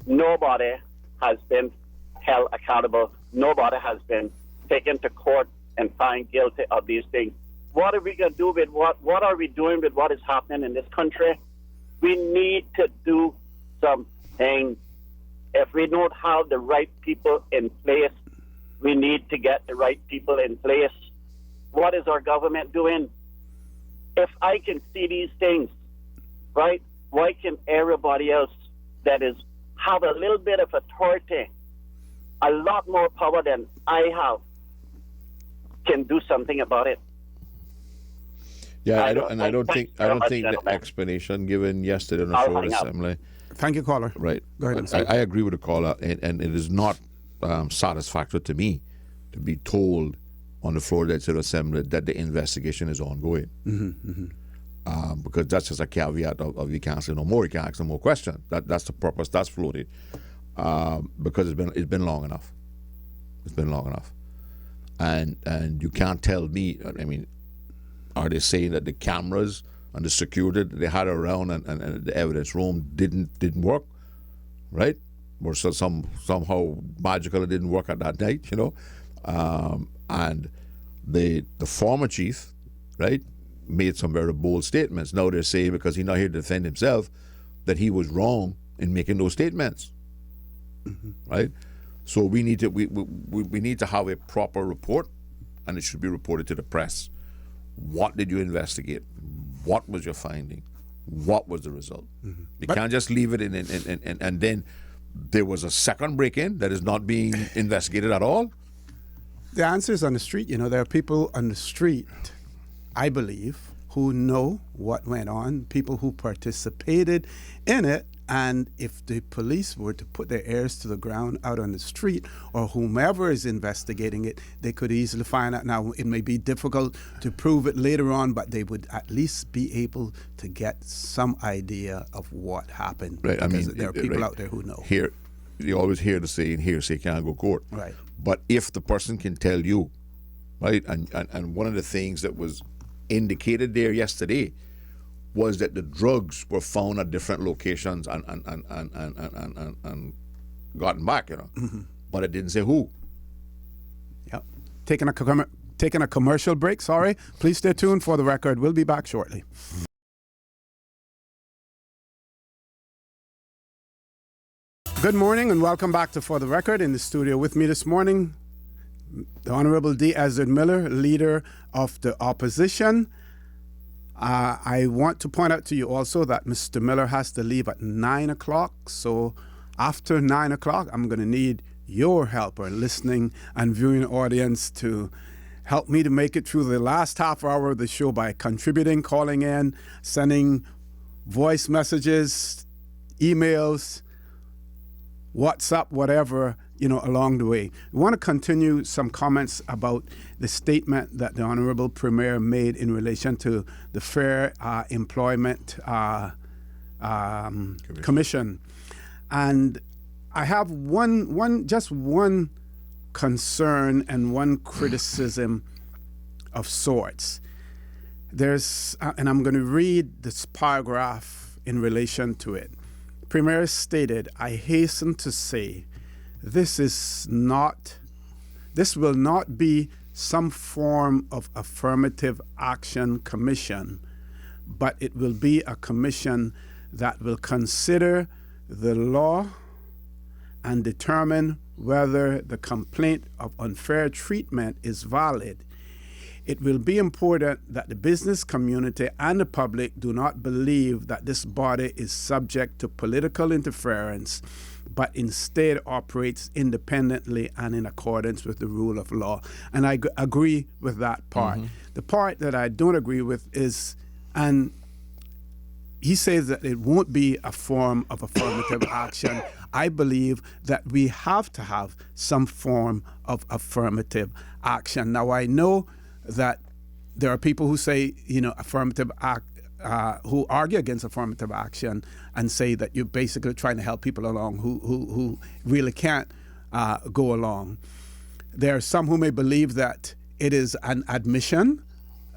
nobody has been held accountable. Nobody has been taken to court and found guilty of these things. What are we going to do with what are we doing with what is happening in this country? We need to do something. If we don't have the right people in place, we need to get the right people in place. What is our government doing? If I can see these things, right, why can everybody else that is have a little bit of authority, a lot more power than I have, can do something about it? Yeah, I don't think the explanation given yesterday on the floor of the assembly. Thank you, caller. Right. Go ahead. I agree with the caller, and it is not satisfactory to me to be told on the floor of the assembly that the investigation is ongoing. Mm-hmm, mm-hmm. Because that's just a caveat of you can't say no more, you can't ask no more questions. That's the purpose that's floated. Because it's been long enough. It's been long enough. And you can't tell me, I mean, are they saying that the cameras and the security that they had around and the evidence room didn't work, right? Or so somehow magical it didn't work at that night, and the former chief, right, made some very bold statements. Now they're saying, because he's not here to defend himself, that he was wrong in making those statements, mm-hmm. right? So we need to have a proper report, and it should be reported to the press. What did you investigate? What was your finding? What was the result? Mm-hmm. You can't just leave it in and then there was a second break-in that is not being investigated at all. The answer is on the street. There are people on the street, I believe, who know what went on, people who participated in it. And if the police were to put their ears to the ground out on the street, or whomever is investigating it, they could easily find out. Now, it may be difficult to prove it later on, but they would at least be able to get some idea of what happened. Right. Because there are people out there who know. Here, you always hear the saying, hearsay can't go court. Right. But if the person can tell you, right, and one of the things that was indicated there yesterday was that the drugs were found at different locations and gotten back, Mm-hmm. But it didn't say who. Yep. Taking a commercial break. Sorry. Please stay tuned for the record. We'll be back shortly. Good morning and welcome back to For the Record. In the studio with me this morning, the Honorable D. Ezra Miller, Leader of the Opposition. I want to point out to you also that Mr. Miller has to leave at 9 o'clock, so after 9 o'clock, I'm going to need your help, or listening and viewing audience, to help me to make it through the last half hour of the show by contributing, calling in, sending voice messages, emails, WhatsApp, whatever, along the way. We want to continue some comments about the statement that the Honorable Premier made in relation to the Fair Employment Commission. And I have just one concern and one criticism of sorts. And I'm going to read this paragraph in relation to it. Premier stated, "I hasten to say, this will not be some form of affirmative action commission, but it will be a commission that will consider the law and determine whether the complaint of unfair treatment is valid. It will be important that the business community and the public do not believe that this body is subject to political interference, but instead operates independently and in accordance with the rule of law." And I agree with that part. Mm-hmm. The part that I don't agree with is, and he says that it won't be a form of affirmative action. I believe that we have to have some form of affirmative action. Now, I know that there are people who say, affirmative act, who argue against affirmative action and say that you're basically trying to help people along who really can't go along. There are some who may believe that it is an admission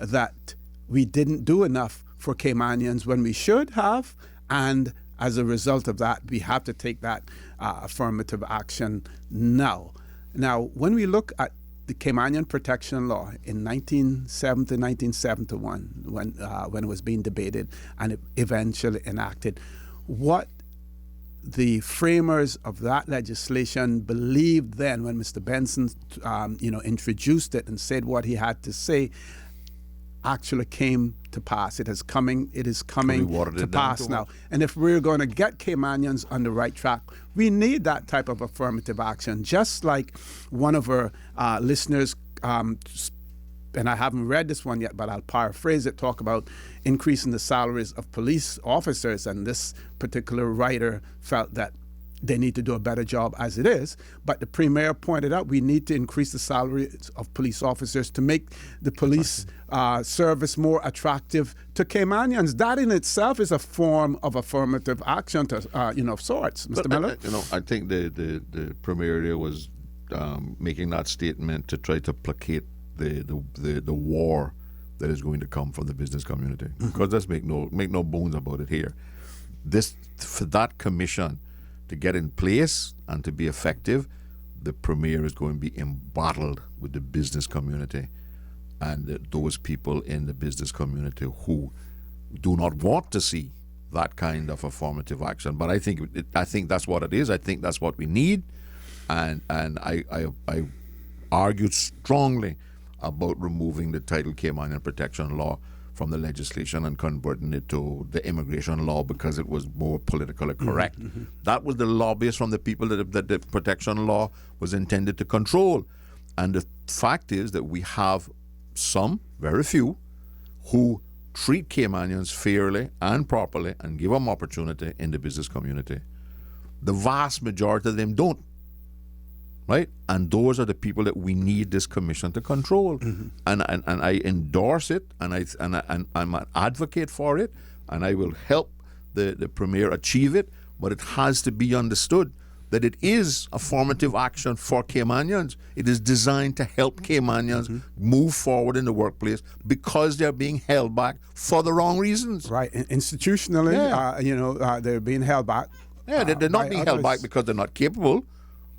that we didn't do enough for Caymanians when we should have, and as a result of that, we have to take that affirmative action now. Now, when we look at the Caymanian Protection Law in 1970, 1971, when it was being debated and it eventually enacted, what the framers of that legislation believed then, when Mr. Benson, introduced it and said what he had to say, actually came to pass. It is coming to pass now. And if we're going to get Caymanians on the right track, we need that type of affirmative action. Just like one of our listeners, and I haven't read this one yet, but I'll paraphrase it, talk about increasing the salaries of police officers. And this particular writer felt that they need to do a better job as it is. But the Premier pointed out we need to increase the salaries of police officers to make the police service more attractive to Caymanians. That in itself is a form of affirmative action of sorts. Mr. Miller? I think the Premier there was making that statement to try to placate the war that is going to come from the business community. Mm-hmm. Because let's make no bones about it here. For that commission to get in place and to be effective, the Premier is going to be embattled with the business community and those people in the business community who do not want to see that kind of affirmative action. But I think that's what it is. I think that's what we need, and I argued strongly about removing the title Caymanian Protection Law from the legislation and converting it to the immigration law because it was more politically correct. Mm-hmm. That was the lobbyists from the people that the protection law was intended to control. And the fact is that we have some, very few, who treat Caymanians fairly and properly and give them opportunity in the business community. The vast majority of them don't. Right? And those are the people that we need this commission to control. Mm-hmm. And I endorse it, and I'm an advocate for it, and I will help the Premier achieve it, but it has to be understood that it is a formative action for Caymanians. It is designed to help Caymanians mm-hmm. move forward in the workplace because they're being held back for the wrong reasons. Right. Institutionally, they're being held back. Yeah, they're not being held back because they're not capable.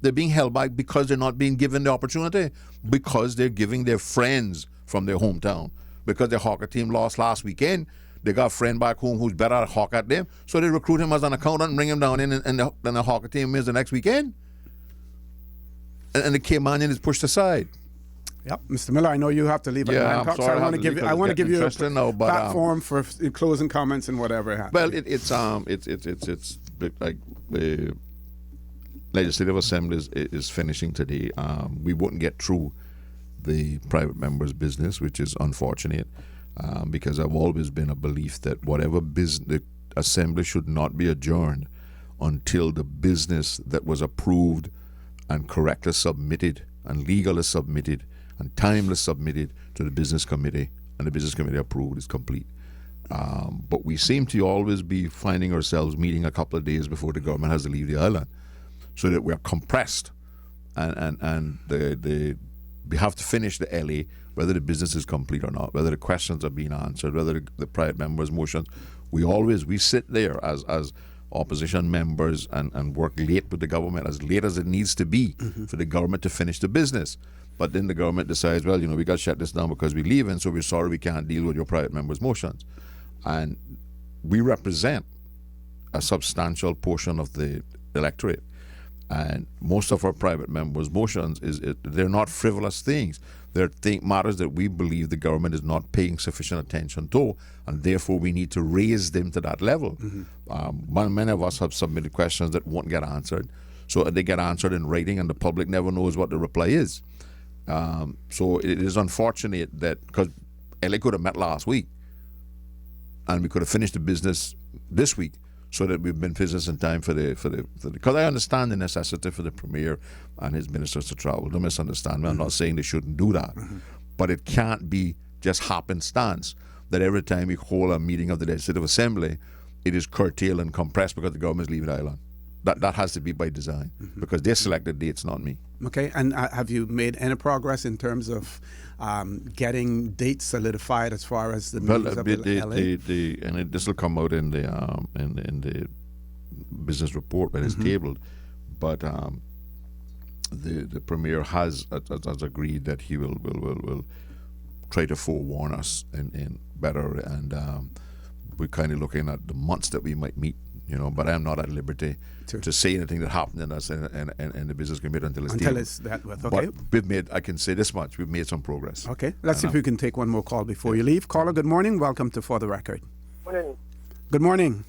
They're being held back because they're not being given the opportunity, because they're giving their friends from their hometown. Because their hockey team lost last weekend, they got a friend back home who's better at hockey at them, so they recruit him as an accountant and bring him down in, and the hockey team is the next weekend. And the Caymanian is pushed aside. Yep, Mr. Miller, I know you have to leave at 9 o'clock, so I want to give you a platform for closing comments and whatever happens. Well, it's like Legislative Assembly is finishing today. We wouldn't get through the private members' business, which is unfortunate, because I've always been a belief that whatever business, the Assembly should not be adjourned until the business that was approved and correctly submitted and legally submitted and timely submitted to the Business Committee and the Business Committee approved is complete. But we seem to always be finding ourselves meeting a couple of days before the government has to leave the island, so that we're compressed, and we have to finish the LA, whether the business is complete or not, whether the questions are being answered, whether the private members' motions. We sit there as opposition members and work late with the government, as late as it needs to be for the government to finish the business. But then the government decides, well, we got to shut this down because we're leaving, so we're sorry we can't deal with your private members' motions. And we represent a substantial portion of the electorate. And most of our private members' motions, they're not frivolous things. They're matters that we believe the government is not paying sufficient attention to, and therefore we need to raise them to that level. Many of us have submitted questions that won't get answered, so they get answered in writing, and the public never knows what the reply is. So it is unfortunate that, because LA could have met last week, and we could have finished the business this week, so that we've been business in time for the because I understand the necessity for the Premier and his ministers to travel. Don't misunderstand me. I'm not saying they shouldn't do that. But it can't be just happenstance that every time we hold a meeting of the Legislative Assembly, it is curtailed and compressed because the government is leaving the island. That has to be by design, because they selected dates, not me. Okay, and have you made any progress in terms of getting dates solidified as far as the meetings of LA? And this will come out in the business report when it's tabled. But the Premier has agreed that he will try to forewarn us in better, and we're kind of looking at the months that we might meet. But I'm not at liberty to say anything that happened in us in the Business Committee until it's that with. Okay. But I can say this much: we've made some progress. Okay, let's see if we can take one more call before you leave. Caller, good morning. Welcome to For the Record. Morning. Good morning.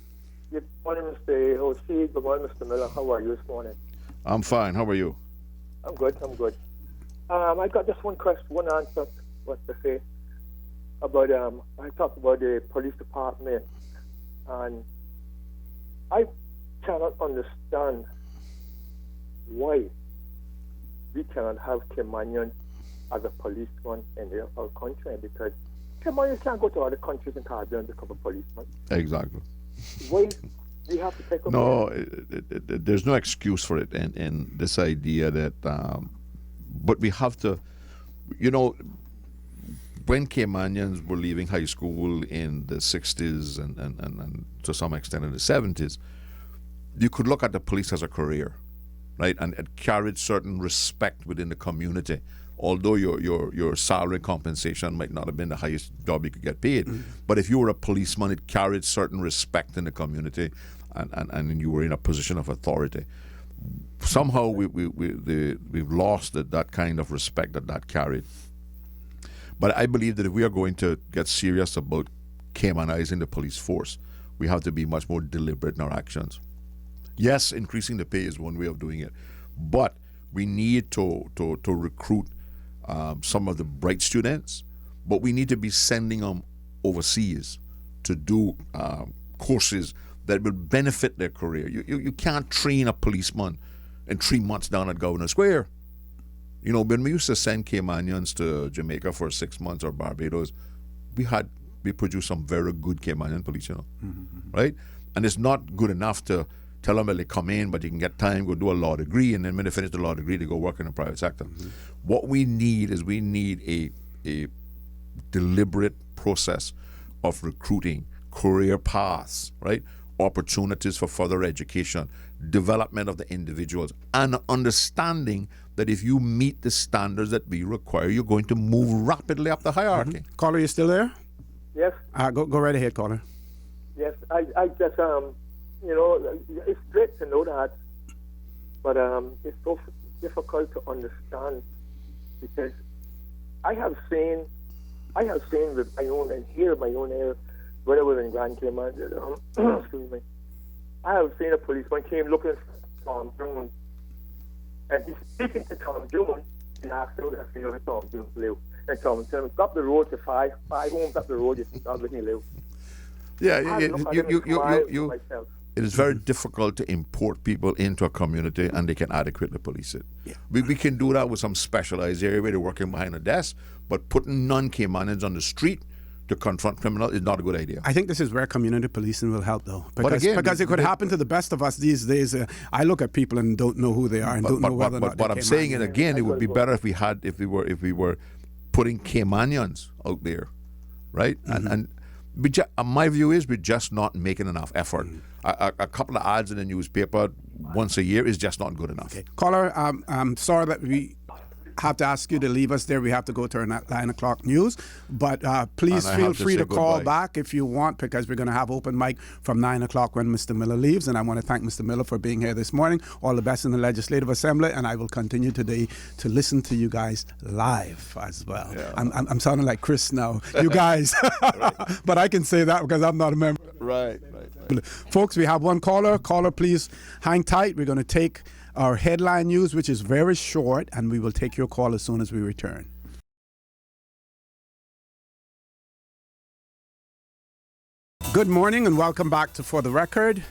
Good morning, Mr. O.C. Good morning, Mr. Miller. How are you this morning? I'm fine. How are you? I'm good. I got just one question, one answer. What to say about? I talked about the police department, and I cannot understand why we cannot have Caymanians as a policeman in our country, because Caymanians can't go to other countries in Caribbean to become a policeman. Exactly. Why we have to take up? No, there's no excuse for it, and this idea that, but we have to, when Caymanians were leaving high school in the 60s and to some extent in the 70s, you could look at the police as a career, right? And it carried certain respect within the community. Although your salary compensation might not have been the highest job you could get paid, but if you were a policeman, it carried certain respect in the community, and you were in a position of authority. Somehow we've lost that kind of respect that carried. But I believe that if we are going to get serious about Caymanizing the police force, we have to be much more deliberate in our actions. Yes, increasing the pay is one way of doing it, but we need to recruit some of the bright students, but we need to be sending them overseas to do courses that will benefit their career. You can't train a policeman in 3 months down at Governor Square. When we used to send Caymanians to Jamaica for 6 months or Barbados, we produced some very good Caymanian police, right? And it's not good enough to tell them that they come in, but you can get time, go do a law degree, and then when they finish the law degree, they go work in the private sector. What we need is a deliberate process of recruiting, career paths, right? Opportunities for further education, development of the individuals, and understanding that if you meet the standards that we require, you're going to move rapidly up the hierarchy. Caller, you still there? Yes. Go right ahead, caller. Yes, I just it's great to know that, but it's so difficult to understand, because I have seen with my own and hear my own ear when I was in Grand Cayman. Excuse me. I have seen a policeman came looking for And he's speaking to Tom Jones and asked him if he knew where Tom Jones lived. And Tom said, up the road to five homes up the road, you think where he live. Yeah, you myself. It is very difficult to import people into a community and they can adequately police it. Yeah. We can do that with some specialized area where they're working behind a desk, but putting non-Caymanians on the street to confront criminals is not a good idea. I think this is where community policing will help, though, But because it could happen to the best of us these days. I look at people and don't know who they are and don't know whether or not. But I'm saying it again. It would be better if we were putting Caymanians out there, right? And my view is we're just not making enough effort. A couple of ads in the newspaper once a year is just not good enough. Okay. Caller, I'm sorry that we have to ask you to leave us there. We have to go to our 9 o'clock news. But please feel free to call back if you want, because we're going to have open mic from 9 o'clock when Mr. Miller leaves. And I want to thank Mr. Miller for being here this morning. All the best in the Legislative Assembly. And I will continue today to listen to you guys live as well. Yeah. I'm sounding like Chris now. You guys. But I can say that because I'm not a member. Right. Folks, we have one caller. Caller, please hang tight. We're going to take our headline news, which is very short, and we will take your call as soon as we return. Good morning and welcome back to For the Record.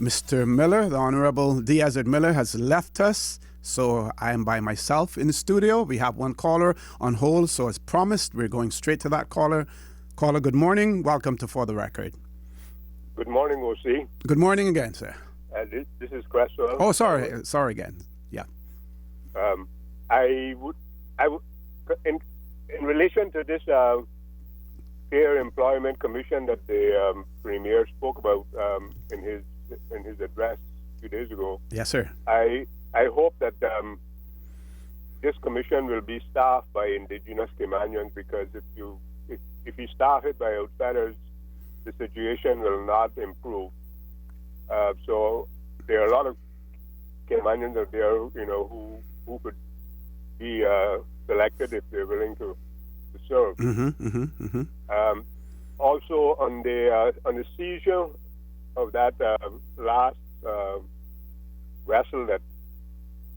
Mr. Miller, the Honorable D. Ezard Miller, has left us, so I am by myself in the studio. We have one caller on hold, so as promised, we're going straight to that caller. Caller, good morning. Welcome to For the Record. Good morning, OC. Good morning again, sir. This is Cresswell. Oh, sorry again. Yeah. I would, in relation to this Fair Employment Commission that the Premier spoke about in his address 2 days ago. Yes, sir. I hope that this commission will be staffed by Indigenous Caymanians, because if you staff it by outsiders, the situation will not improve. So there are a lot of Caymanians out there, who could be selected if they're willing to serve. Also, on the seizure of that last vessel that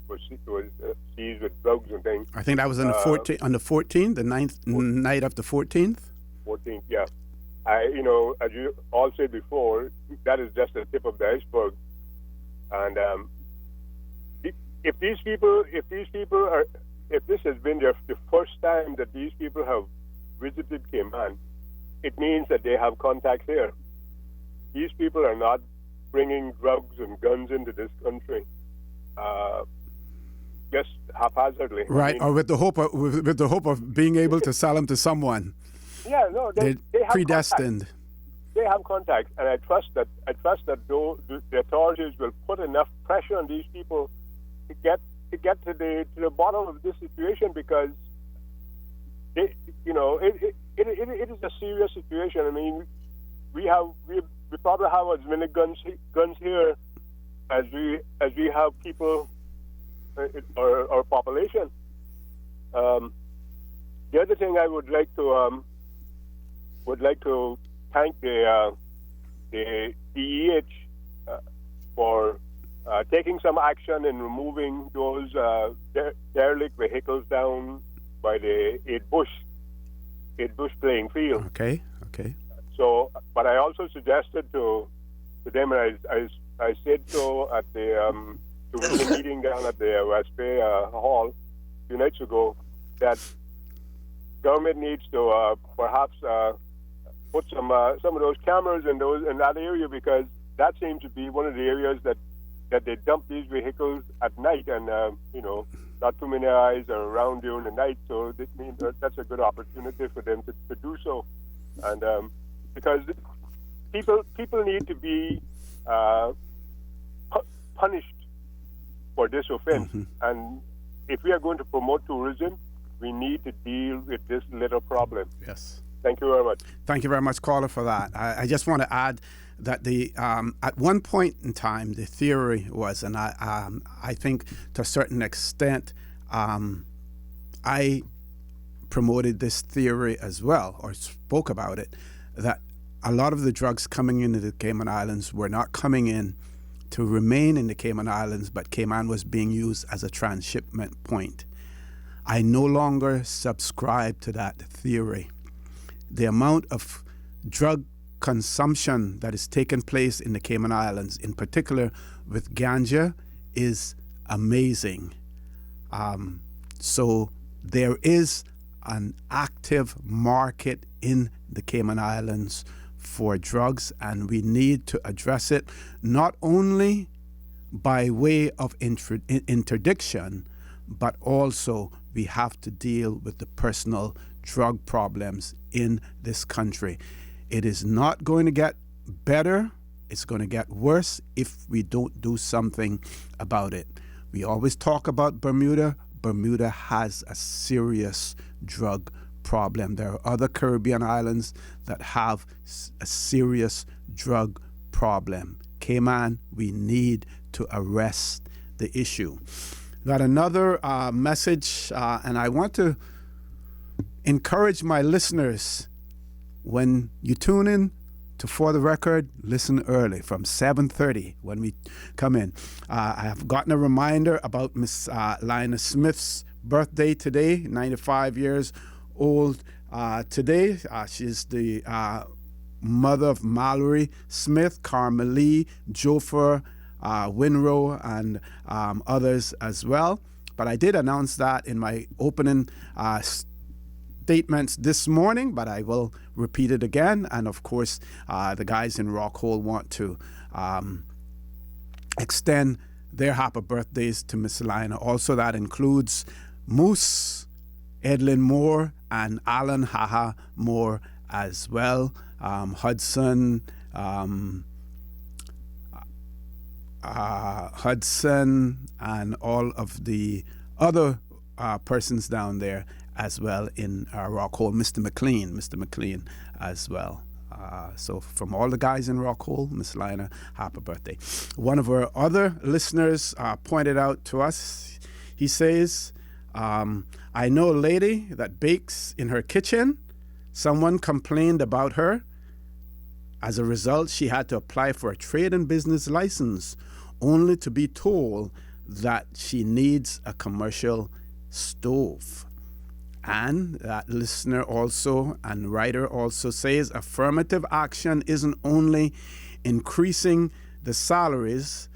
was seized with drugs and things. I think that was on the 14th, the night of the 14th. 14th, yeah. As you all said before, that is just the tip of the iceberg. And if this has been the first time that these people have visited Cayman, it means that they have contacts here. These people are not bringing drugs and guns into this country just haphazardly. Right, or with the hope of being able to sell them to someone. Yeah, no, they have predestined. Contacts. They have contacts, and I trust that the authorities will put enough pressure on these people to get to the bottom of this situation, because it is a serious situation. I mean, we probably have as many guns here as we have people our population. The other thing I would like to thank the DEH for taking some action in removing those derelict vehicles down by the 8 Bush playing field. Okay. So, but I also suggested to them, and I said so at the meeting down at the West Bay Hall 2 nights ago, that government needs to perhaps put some of those cameras in that area, because that seems to be one of the areas that they dump these vehicles at night, and not too many eyes are around during the night, so this means that's a good opportunity for them to do so, and because people need to be punished for this offense, and if we are going to promote tourism, we need to deal with this little problem. Yes. Thank you very much. Thank you very much, caller, for that. I just want to add that at one point in time, the theory was, and I think to a certain extent, I promoted this theory as well, or spoke about it, that a lot of the drugs coming into the Cayman Islands were not coming in to remain in the Cayman Islands, but Cayman was being used as a transshipment point. I no longer subscribe to that theory. The amount of drug consumption that is taking place in the Cayman Islands, in particular with ganja, is amazing. So there is an active market in the Cayman Islands for drugs, and we need to address it not only by way of interdiction, but also we have to deal with the personal drug problems in this country. It is not going to get better. It's going to get worse if we don't do something about it. We always talk about Bermuda. Bermuda has a serious drug problem. There are other Caribbean islands that have a serious drug problem. Cayman, we need to arrest the issue. Got another message, and I want to encourage my listeners, when you tune in to For the Record, listen early from 7:30 when we come in. I have gotten a reminder about Miss Lina Smith's birthday today, 95 years old today. She's the mother of Mallory Smith, Carmelie, Jofer, Winrow, and others as well. But I did announce that in my opening statements this morning, but I will repeat it again. And of course, the guys in Rockhole want to extend their happy birthdays to Miss Lina. Also, that includes Moose, Edlin Moore, and Alan Haha Moore as well. Hudson, and all of the other persons down there as well in Rockhole. Mr. McLean as well. So from all the guys in Rockhole, Miss Lina, happy birthday. One of our other listeners pointed out to us, he says, I know a lady that bakes in her kitchen. Someone complained about her. As a result, she had to apply for a trade and business license, only to be told that she needs a commercial stove. And that listener also and writer also says affirmative action isn't only increasing the salaries,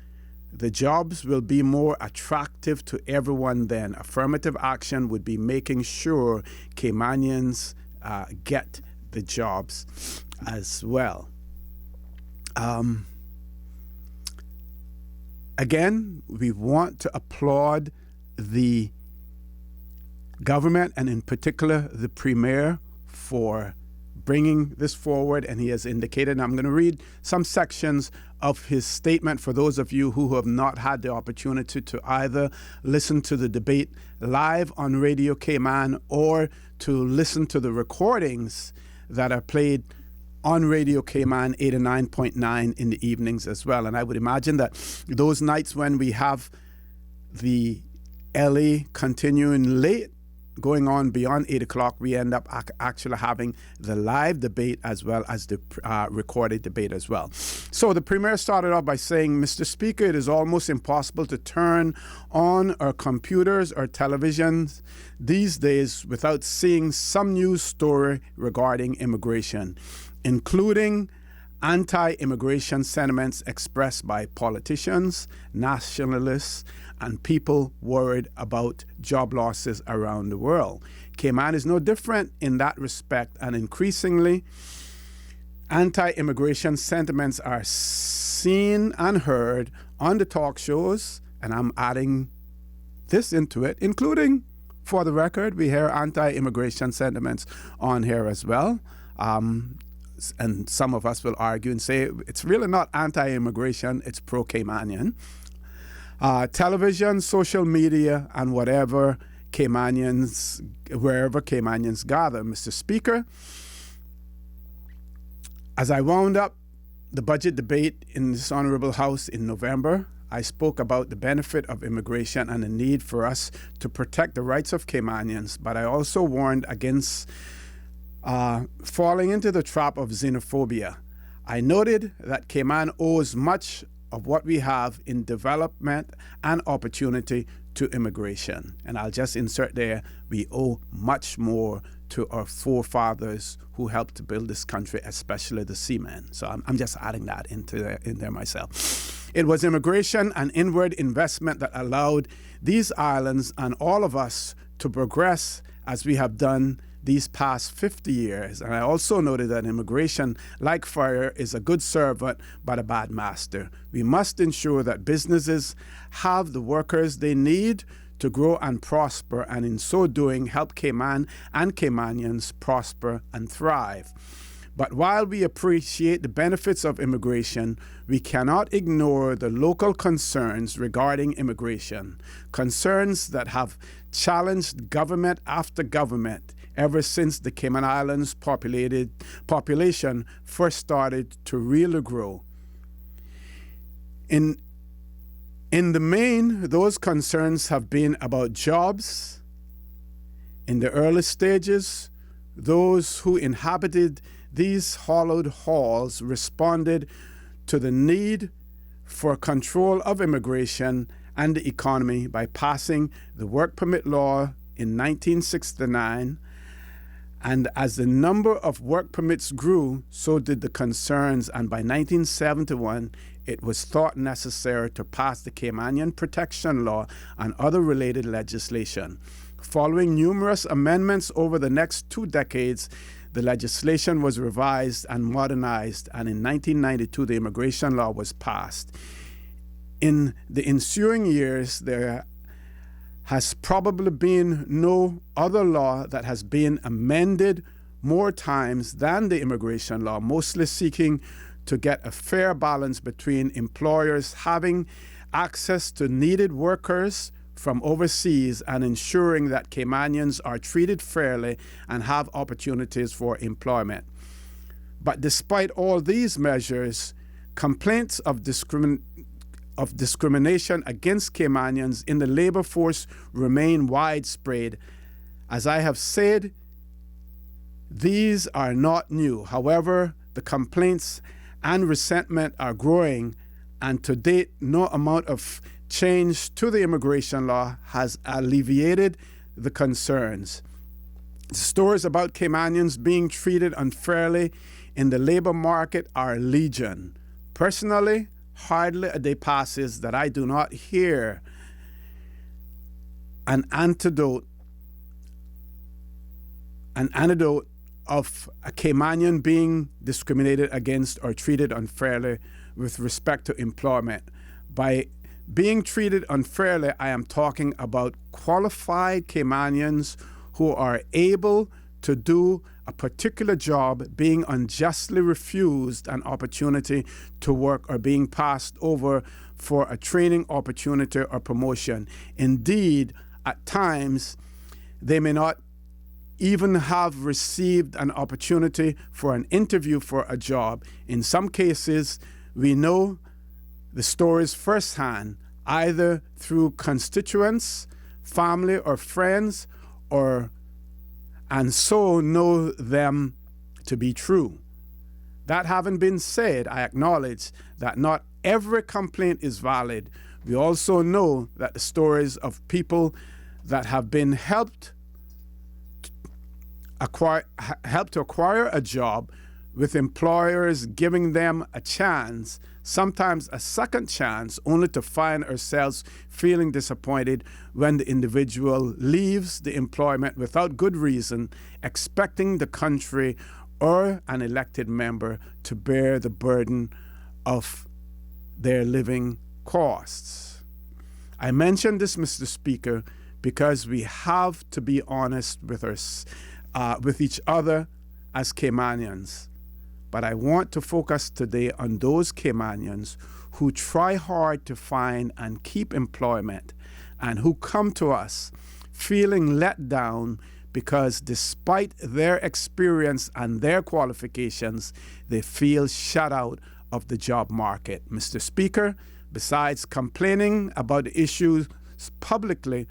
the jobs will be more attractive to everyone then. Affirmative action would be making sure Caymanians get the jobs as well. Again, we want to applaud the government and in particular the Premier for bringing this forward, and he has indicated, and I'm going to read some sections of his statement for those of you who have not had the opportunity to either listen to the debate live on Radio Cayman or to listen to the recordings that are played on Radio Cayman 89.9 in the evenings as well. And I would imagine that those nights when we have the LA continuing late, going on beyond 8 o'clock, we end up actually having the live debate as well as the recorded debate as well. So the Premier started off by saying, Mr. Speaker, it is almost impossible to turn on our computers or televisions these days without seeing some news story regarding immigration, including anti-immigration sentiments expressed by politicians, nationalists, and people worried about job losses around the world. Cayman is no different in that respect, and increasingly, anti-immigration sentiments are seen and heard on the talk shows, and I'm adding this into it, including, For the Record, we hear anti-immigration sentiments on here as well. And some of us will argue and say it's really not anti-immigration, it's pro-Caymanian. Television, social media, and wherever Caymanians gather. Mr. Speaker, as I wound up the budget debate in this Honorable House in November, I spoke about the benefit of immigration and the need for us to protect the rights of Caymanians, but I also warned against falling into the trap of xenophobia. I noted that Cayman owes much of what we have in development and opportunity to immigration. And I'll just insert there, we owe much more to our forefathers who helped to build this country, especially the seamen. So I'm just adding that in there myself. It was immigration and inward investment that allowed these islands and all of us to progress as we have done these past 50 years. And I also noted that immigration, like fire, is a good servant but a bad master. We must ensure that businesses have the workers they need to grow and prosper, and in so doing help Cayman and Caymanians prosper and thrive. But while we appreciate the benefits of immigration, we cannot ignore the local concerns regarding immigration, concerns that have challenged government after government ever since the Cayman Islands population first started to really grow. In the main, those concerns have been about jobs. In the early stages, those who inhabited these hollowed halls responded to the need for control of immigration and the economy by passing the Work Permit Law in 1969. And as the number of work permits grew, so did the concerns, and by 1971, it was thought necessary to pass the Caymanian Protection Law and other related legislation. Following numerous amendments over the next 2 decades, the legislation was revised and modernized, and in 1992, the immigration law was passed. In the ensuing years, there has probably been no other law that has been amended more times than the immigration law, mostly seeking to get a fair balance between employers having access to needed workers from overseas and ensuring that Caymanians are treated fairly and have opportunities for employment. But despite all these measures, complaints of discrimination against Caymanians in the labor force remain widespread. As I have said, these are not new. However, the complaints and resentment are growing, and to date, no amount of change to the immigration law has alleviated the concerns. The stories about Caymanians being treated unfairly in the labor market are legion. Personally, hardly a day passes that I do not hear an anecdote of a Caymanian being discriminated against or treated unfairly with respect to employment. By being treated unfairly, I am talking about qualified Caymanians who are able to do a particular job being unjustly refused an opportunity to work or being passed over for a training opportunity or promotion. Indeed, at times, they may not even have received an opportunity for an interview for a job. In some cases, we know the stories firsthand, either through constituents, family, or friends, and so know them to be true. That having been said, I acknowledge that not every complaint is valid. We also know that the stories of people that have been helped to acquire a job with employers giving them a chance, sometimes a second chance, only to find ourselves feeling disappointed when the individual leaves the employment without good reason, expecting the country or an elected member to bear the burden of their living costs. I mention this, Mr. Speaker, because we have to be honest with each other as Caymanians. But I want to focus today on those Caymanians who try hard to find and keep employment and who come to us feeling let down because despite their experience and their qualifications, they feel shut out of the job market. Mr. Speaker, besides complaining about the issues publicly,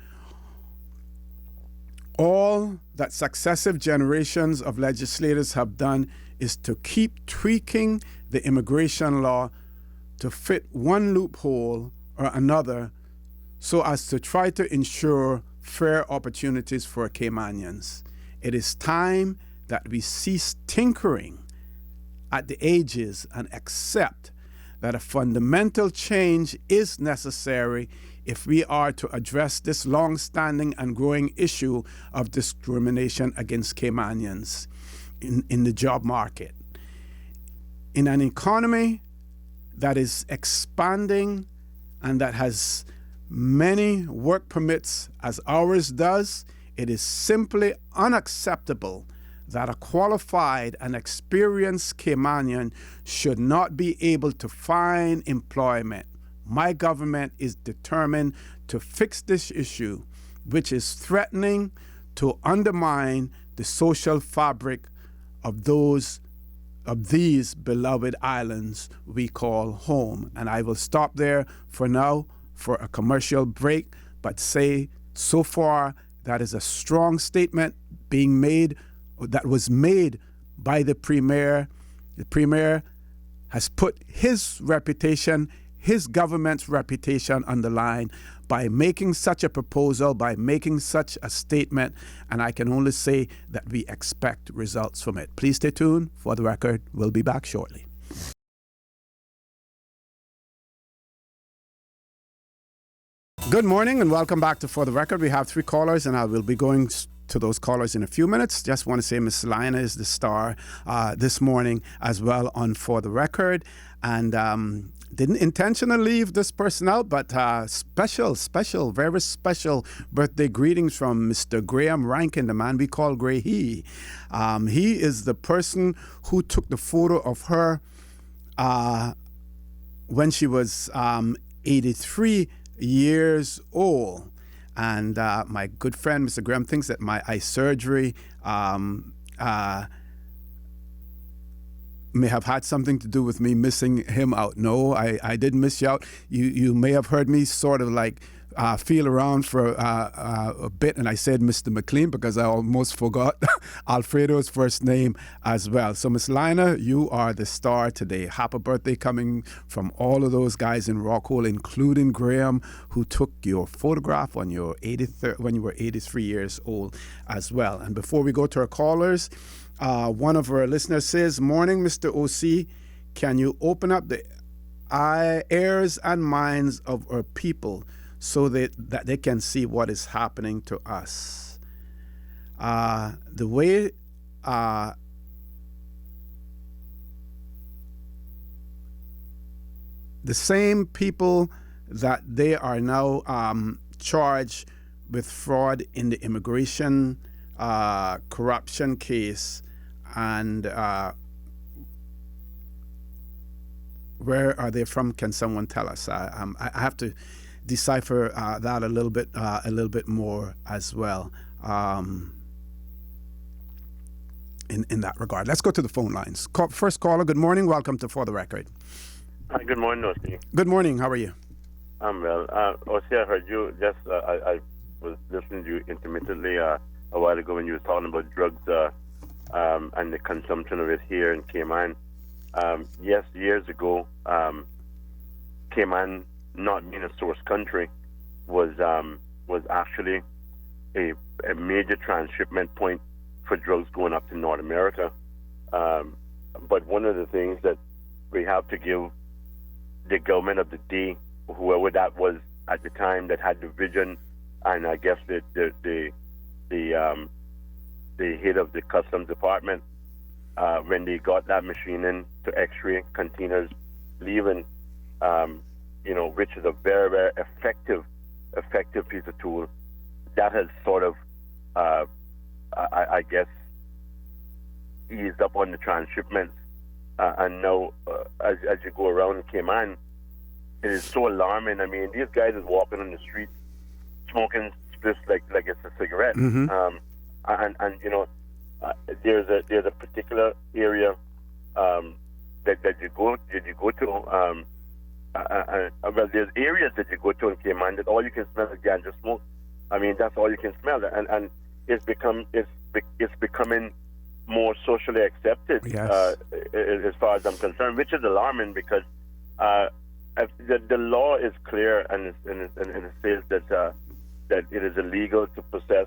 all that successive generations of legislators have done is to keep tweaking the immigration law to fit one loophole or another so as to try to ensure fair opportunities for Caymanians. It is time that we cease tinkering at the edges and accept that a fundamental change is necessary if we are to address this long-standing and growing issue of discrimination against Caymanians in the job market. In an economy that is expanding and that has many work permits as ours does, it is simply unacceptable that a qualified and experienced Caymanian should not be able to find employment. My government is determined to fix this issue, which is threatening to undermine the social fabric of these beloved islands we call home. And I will stop there for now for a commercial break, but say so far that is a strong statement being made, that was made by the Premier. The Premier has put his reputation, his government's reputation on the line by making such a proposal, by making such a statement, and I can only say that we expect results from it. Please stay tuned. For the record, we'll be back shortly. Good morning and welcome back to For the Record. We have 3 callers and I will be going to those callers in a few minutes. Just want to say Miss Lina is the star this morning as well on For the Record. And didn't intentionally leave this person out, but special, very special birthday greetings from Mr. Graham Rankin, the man we call Gray He. He is the person who took the photo of her when she was 83 years old. And my good friend, Mr. Graham, thinks that my eye surgery may have had something to do with me missing him out. No, I didn't miss you out. You may have heard me sort of like feel around for a bit, and I said Mr. McLean because I almost forgot Alfredo's first name as well. So Miss Lina, you are the star today. Happy birthday coming from all of those guys in Rockall, including Graham, who took your photograph on your 83rd, when you were 83 years old as well. And before we go to our callers, one of our listeners says, "Morning, Mr. OC. Can you open up the ears and minds of our people so that they can see what is happening to us?" The way the same people that they are now charged with fraud in the immigration corruption case, and where are they from? Can someone tell us? I have to decipher that a little bit more as well in that regard. Let's go to the phone lines. First caller, good morning. Welcome to For the Record. Hi, good morning, Osi. Good morning. How are you? I'm well. Osi, I heard you just, I was listening to you intermittently a while ago when you were talking about drugs and the consumption of it here in Cayman. Yes, years ago, Cayman, not being a source country, was actually a major transshipment point for drugs going up to North America. But one of the things that we have to give the government of the day, whoever that was at the time that had the vision, and I guess the head of the customs department, when they got that machine in to X-ray containers leaving, which is a very, very effective piece of tool, that has sort of, I guess, eased up on the transshipments. And now, as you go around Cayman, it is so alarming. I mean, these guys is walking on the street, smoking just like it's a cigarette. Mm-hmm. There's a particular area that you go to. Well, there's areas that you go to in Cayman that all you can smell is ganja smoke. I mean, that's all you can smell, and it's becoming more socially accepted, yes. As far as I'm concerned, which is alarming because the law is clear, and it says that it is illegal to possess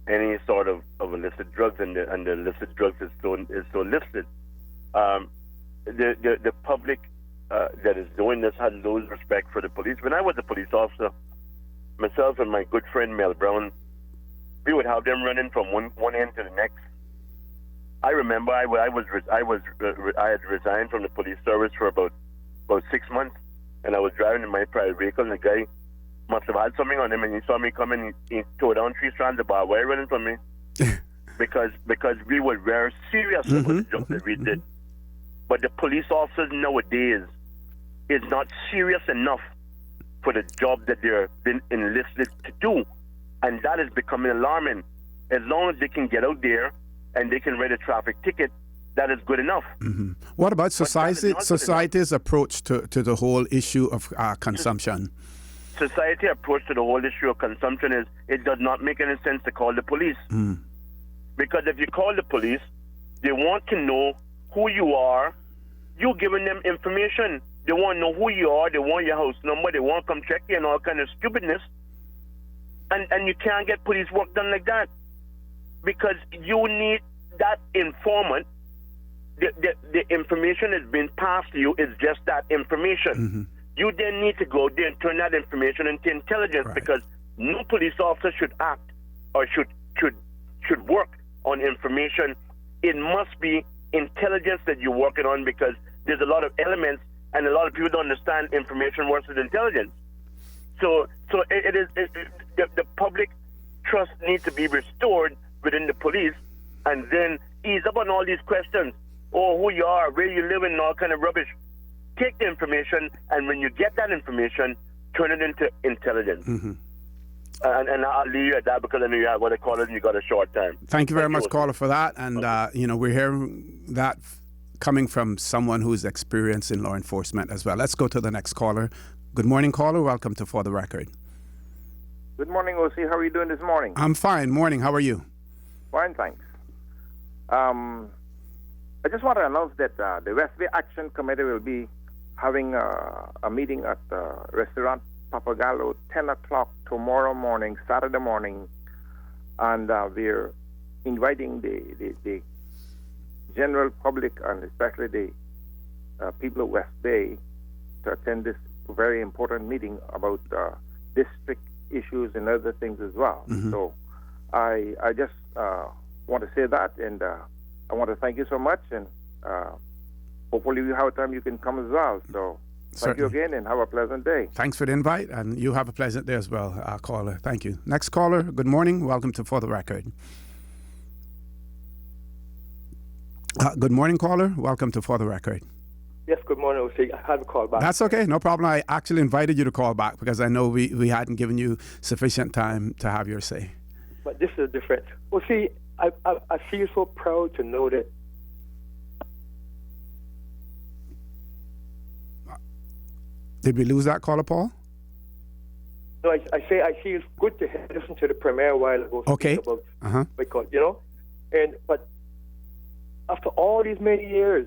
any sort of illicit drugs, and the illicit drugs is so listed. The public that is doing this has no respect for the police. When I was a police officer, myself and my good friend Mel Brown, we would have them running from one end to the next. I remember I had resigned from the police service for about 6 months, and I was driving in my private vehicle, and the guy must have had something on him, and he saw me coming, he tore down 3 strands of barbed wire running from me because we were very serious about the job that we did. But the police officers nowadays is not serious enough for the job that they're been enlisted to do, and that is becoming alarming. As long as they can get out there and they can write a traffic ticket, that is good enough. What about society's approach to the whole issue of consumption? Society approach to the whole issue of consumption is it does not make any sense to call the police. Because if you call the police, they want to know who you are. You're giving them information. They want to know who you are. They want your house number. They want to come check you and all kind of stupidness. And you can't get police work done like that, because you need that informant. The information that's been passed to you is just that information. You then need to go there and turn that information into intelligence, because no police officer should act or should work on information. It must be intelligence that you're working on, because there's a lot of elements and a lot of people don't understand information versus intelligence. So the public trust needs to be restored within the police, and then ease up on all these questions. Oh, who you are, where you live, and all kind of rubbish. Take the information, and when you get that information, turn it into intelligence. And I'll leave you at that, because I know you have what I call it, and you got a short time. Thank you very much, caller, for that. And we're hearing that coming from someone who's experienced in law enforcement as well. Let's go to the next caller. Good morning, caller. Welcome to For the Record. Good morning, OC. How are you doing this morning? I'm fine. Morning. How are you? Fine, thanks. I just want to announce that the West Bay Action Committee will be having a meeting at Restaurant Papagallo 10 o'clock tomorrow morning, Saturday morning, and we're inviting the general public, and especially the people of West Bay, to attend this very important meeting about district issues and other things as well. So I just want to say that, and I want to thank you so much, and hopefully you have time you can come as well. So thank you again, and have a pleasant day. Thanks for the invite, and you have a pleasant day as well, caller. Thank you. Next caller, good morning. Welcome to For the Record. Good morning, caller. Welcome to For the Record. Yes, good morning, OC. I have a call back. That's okay. No problem. I actually invited you to call back because I know we hadn't given you sufficient time to have your say. But this is different. Well, see, I feel so proud to know that. Did we lose that caller, Paul? No, I say I feel good to listen to the premier a while ago. Okay. About because, but after all these many years,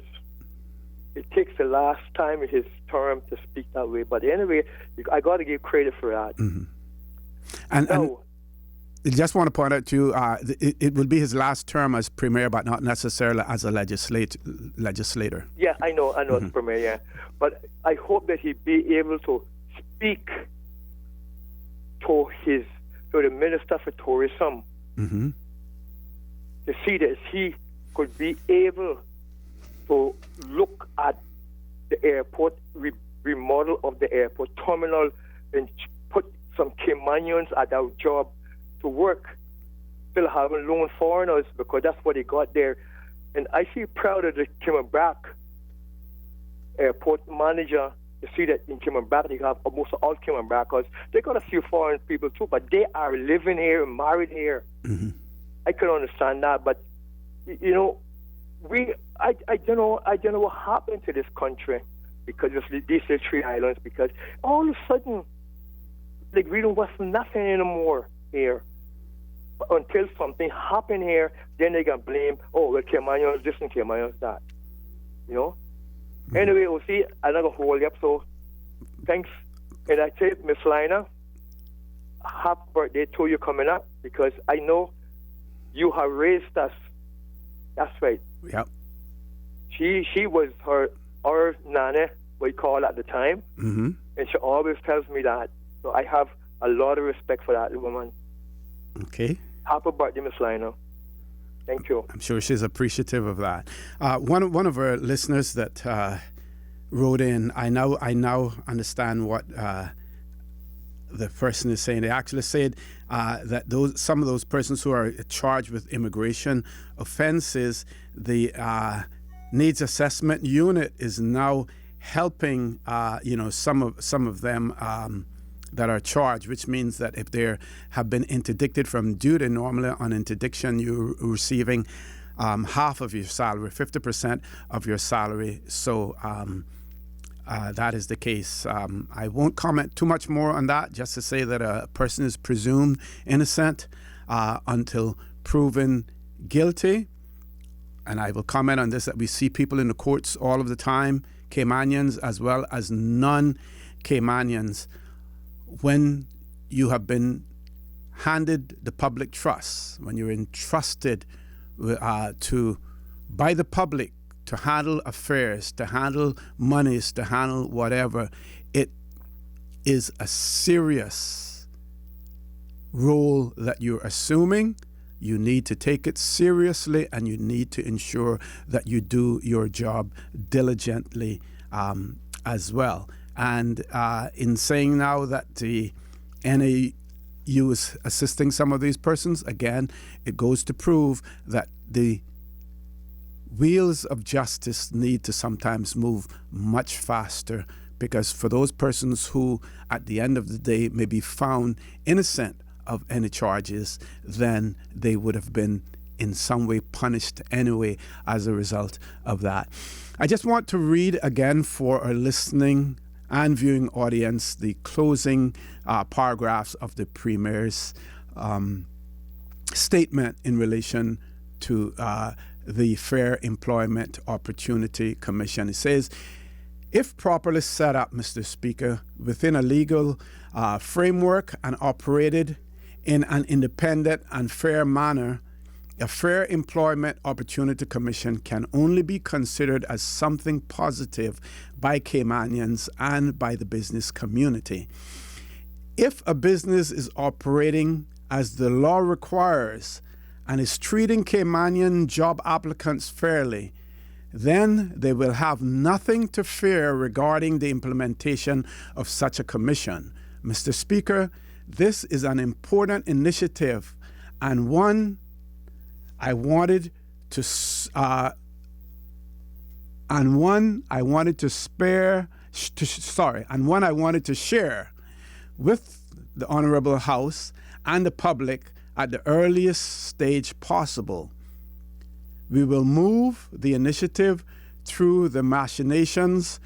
it takes the last time in his term to speak that way. But anyway, I got to give credit for that. And I just want to point out to you, it will be his last term as premier, but not necessarily as a legislator. Yeah, I know as premier, yeah. But I hope that he be able to speak to the Minister for Tourism to see that he could be able to look at the airport, remodel of the airport terminal, and put some Caymanians at our job to work, still having loan foreigners, because that's what they got there. And I feel proud of the Cayman airport manager to see that in Cayman they have almost all Cayman because they got a few foreign people too, but they are living here and married here. I can understand that, but I don't know what happened to this country because of these 3 islands, because all of a sudden like we don't want nothing anymore here. Until something happened here, then they can blame, Caymanians this and Caymanians that. Anyway, we'll see. I'm not going to hold you up, so thanks. And I say, Miss Lina, happy birthday to you coming up, because I know you have raised us. That's right. Yep. She was our nanny, we call at the time, and she always tells me that. So I have a lot of respect for that woman. Okay. Happy birthday, Miss Lina. Thank you. I'm sure she's appreciative of that. One of our listeners that wrote in, I now understand what the person is saying. They actually said that some of those persons who are charged with immigration offenses, the needs assessment unit is now helping some of them that are charged, which means that if they have been interdicted from duty, normally on interdiction you're receiving half of your salary, 50% of your salary. So that is the case. I won't comment too much more on that, just to say that a person is presumed innocent until proven guilty. And I will comment on this, that we see people in the courts all of the time, Caymanians as well as non-Caymanians. When you have been handed the public trust, when you're entrusted by the public to handle affairs, to handle monies, to handle whatever, it is a serious role that you're assuming. You need to take it seriously, and you need to ensure that you do your job diligently as well. And in saying now that the NAU is assisting some of these persons, again, it goes to prove that the wheels of justice need to sometimes move much faster, because for those persons who, at the end of the day, may be found innocent of any charges, then they would have been in some way punished anyway as a result of that. I just want to read again for our listening and viewing audience the closing paragraphs of the Premier's statement in relation to the Fair Employment Opportunity Commission. It says, if properly set up, Mr. Speaker, within a legal framework and operated in an independent and fair manner, a Fair Employment Opportunity Commission can only be considered as something positive by Caymanians and by the business community. If a business is operating as the law requires and is treating Caymanian job applicants fairly, then they will have nothing to fear regarding the implementation of such a commission. Mr. Speaker, this is an important initiative, and one I wanted to share with the Honorable House and the public at the earliest stage possible. We will move the initiative through the machinations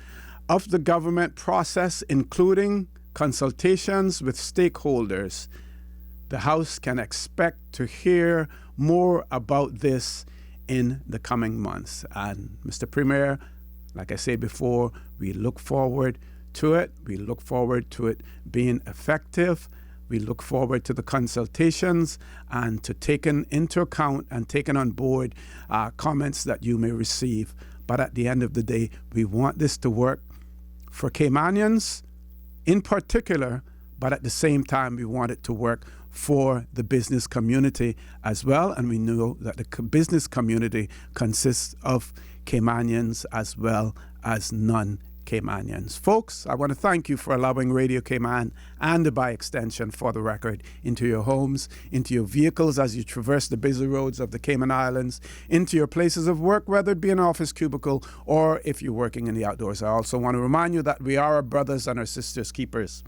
of the government process, including consultations with stakeholders. The House can expect to hear more about this in the coming months. And Mr. Premier, like I said before, we look forward to it. We look forward to it being effective. We look forward to the consultations and to taking into account and taking on board comments that you may receive. But at the end of the day, we want this to work for Caymanians in particular, but at the same time, we want it to work for the business community as well. And we know that the business community consists of Caymanians as well as non-Caymanians. Folks, I want to thank you for allowing Radio Cayman and by extension For the Record into your homes, into your vehicles as you traverse the busy roads of the Cayman Islands, into your places of work, whether it be an office cubicle or if you're working in the outdoors. I also want to remind you that we are our brothers and our sisters keepers.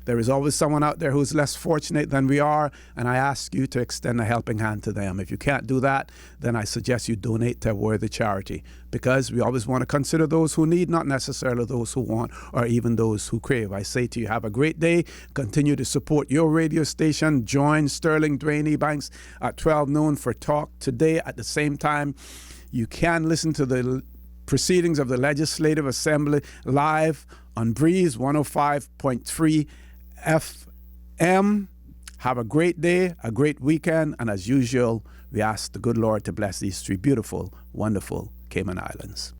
There is always someone out there who's less fortunate than we are, and I ask you to extend a helping hand to them. If you can't do that, then I suggest you donate to a worthy charity, because we always want to consider those who need, not necessarily those who want or even those who crave. I say to you, have a great day. Continue to support your radio station. Join Sterling Dwayne Ebanks at 12 noon for Talk Today. At the same time, you can listen to the proceedings of the Legislative Assembly live on Breeze 105.3 FM. Have a great day, a great weekend, and as usual, we ask the good Lord to bless these three beautiful, wonderful Cayman Islands.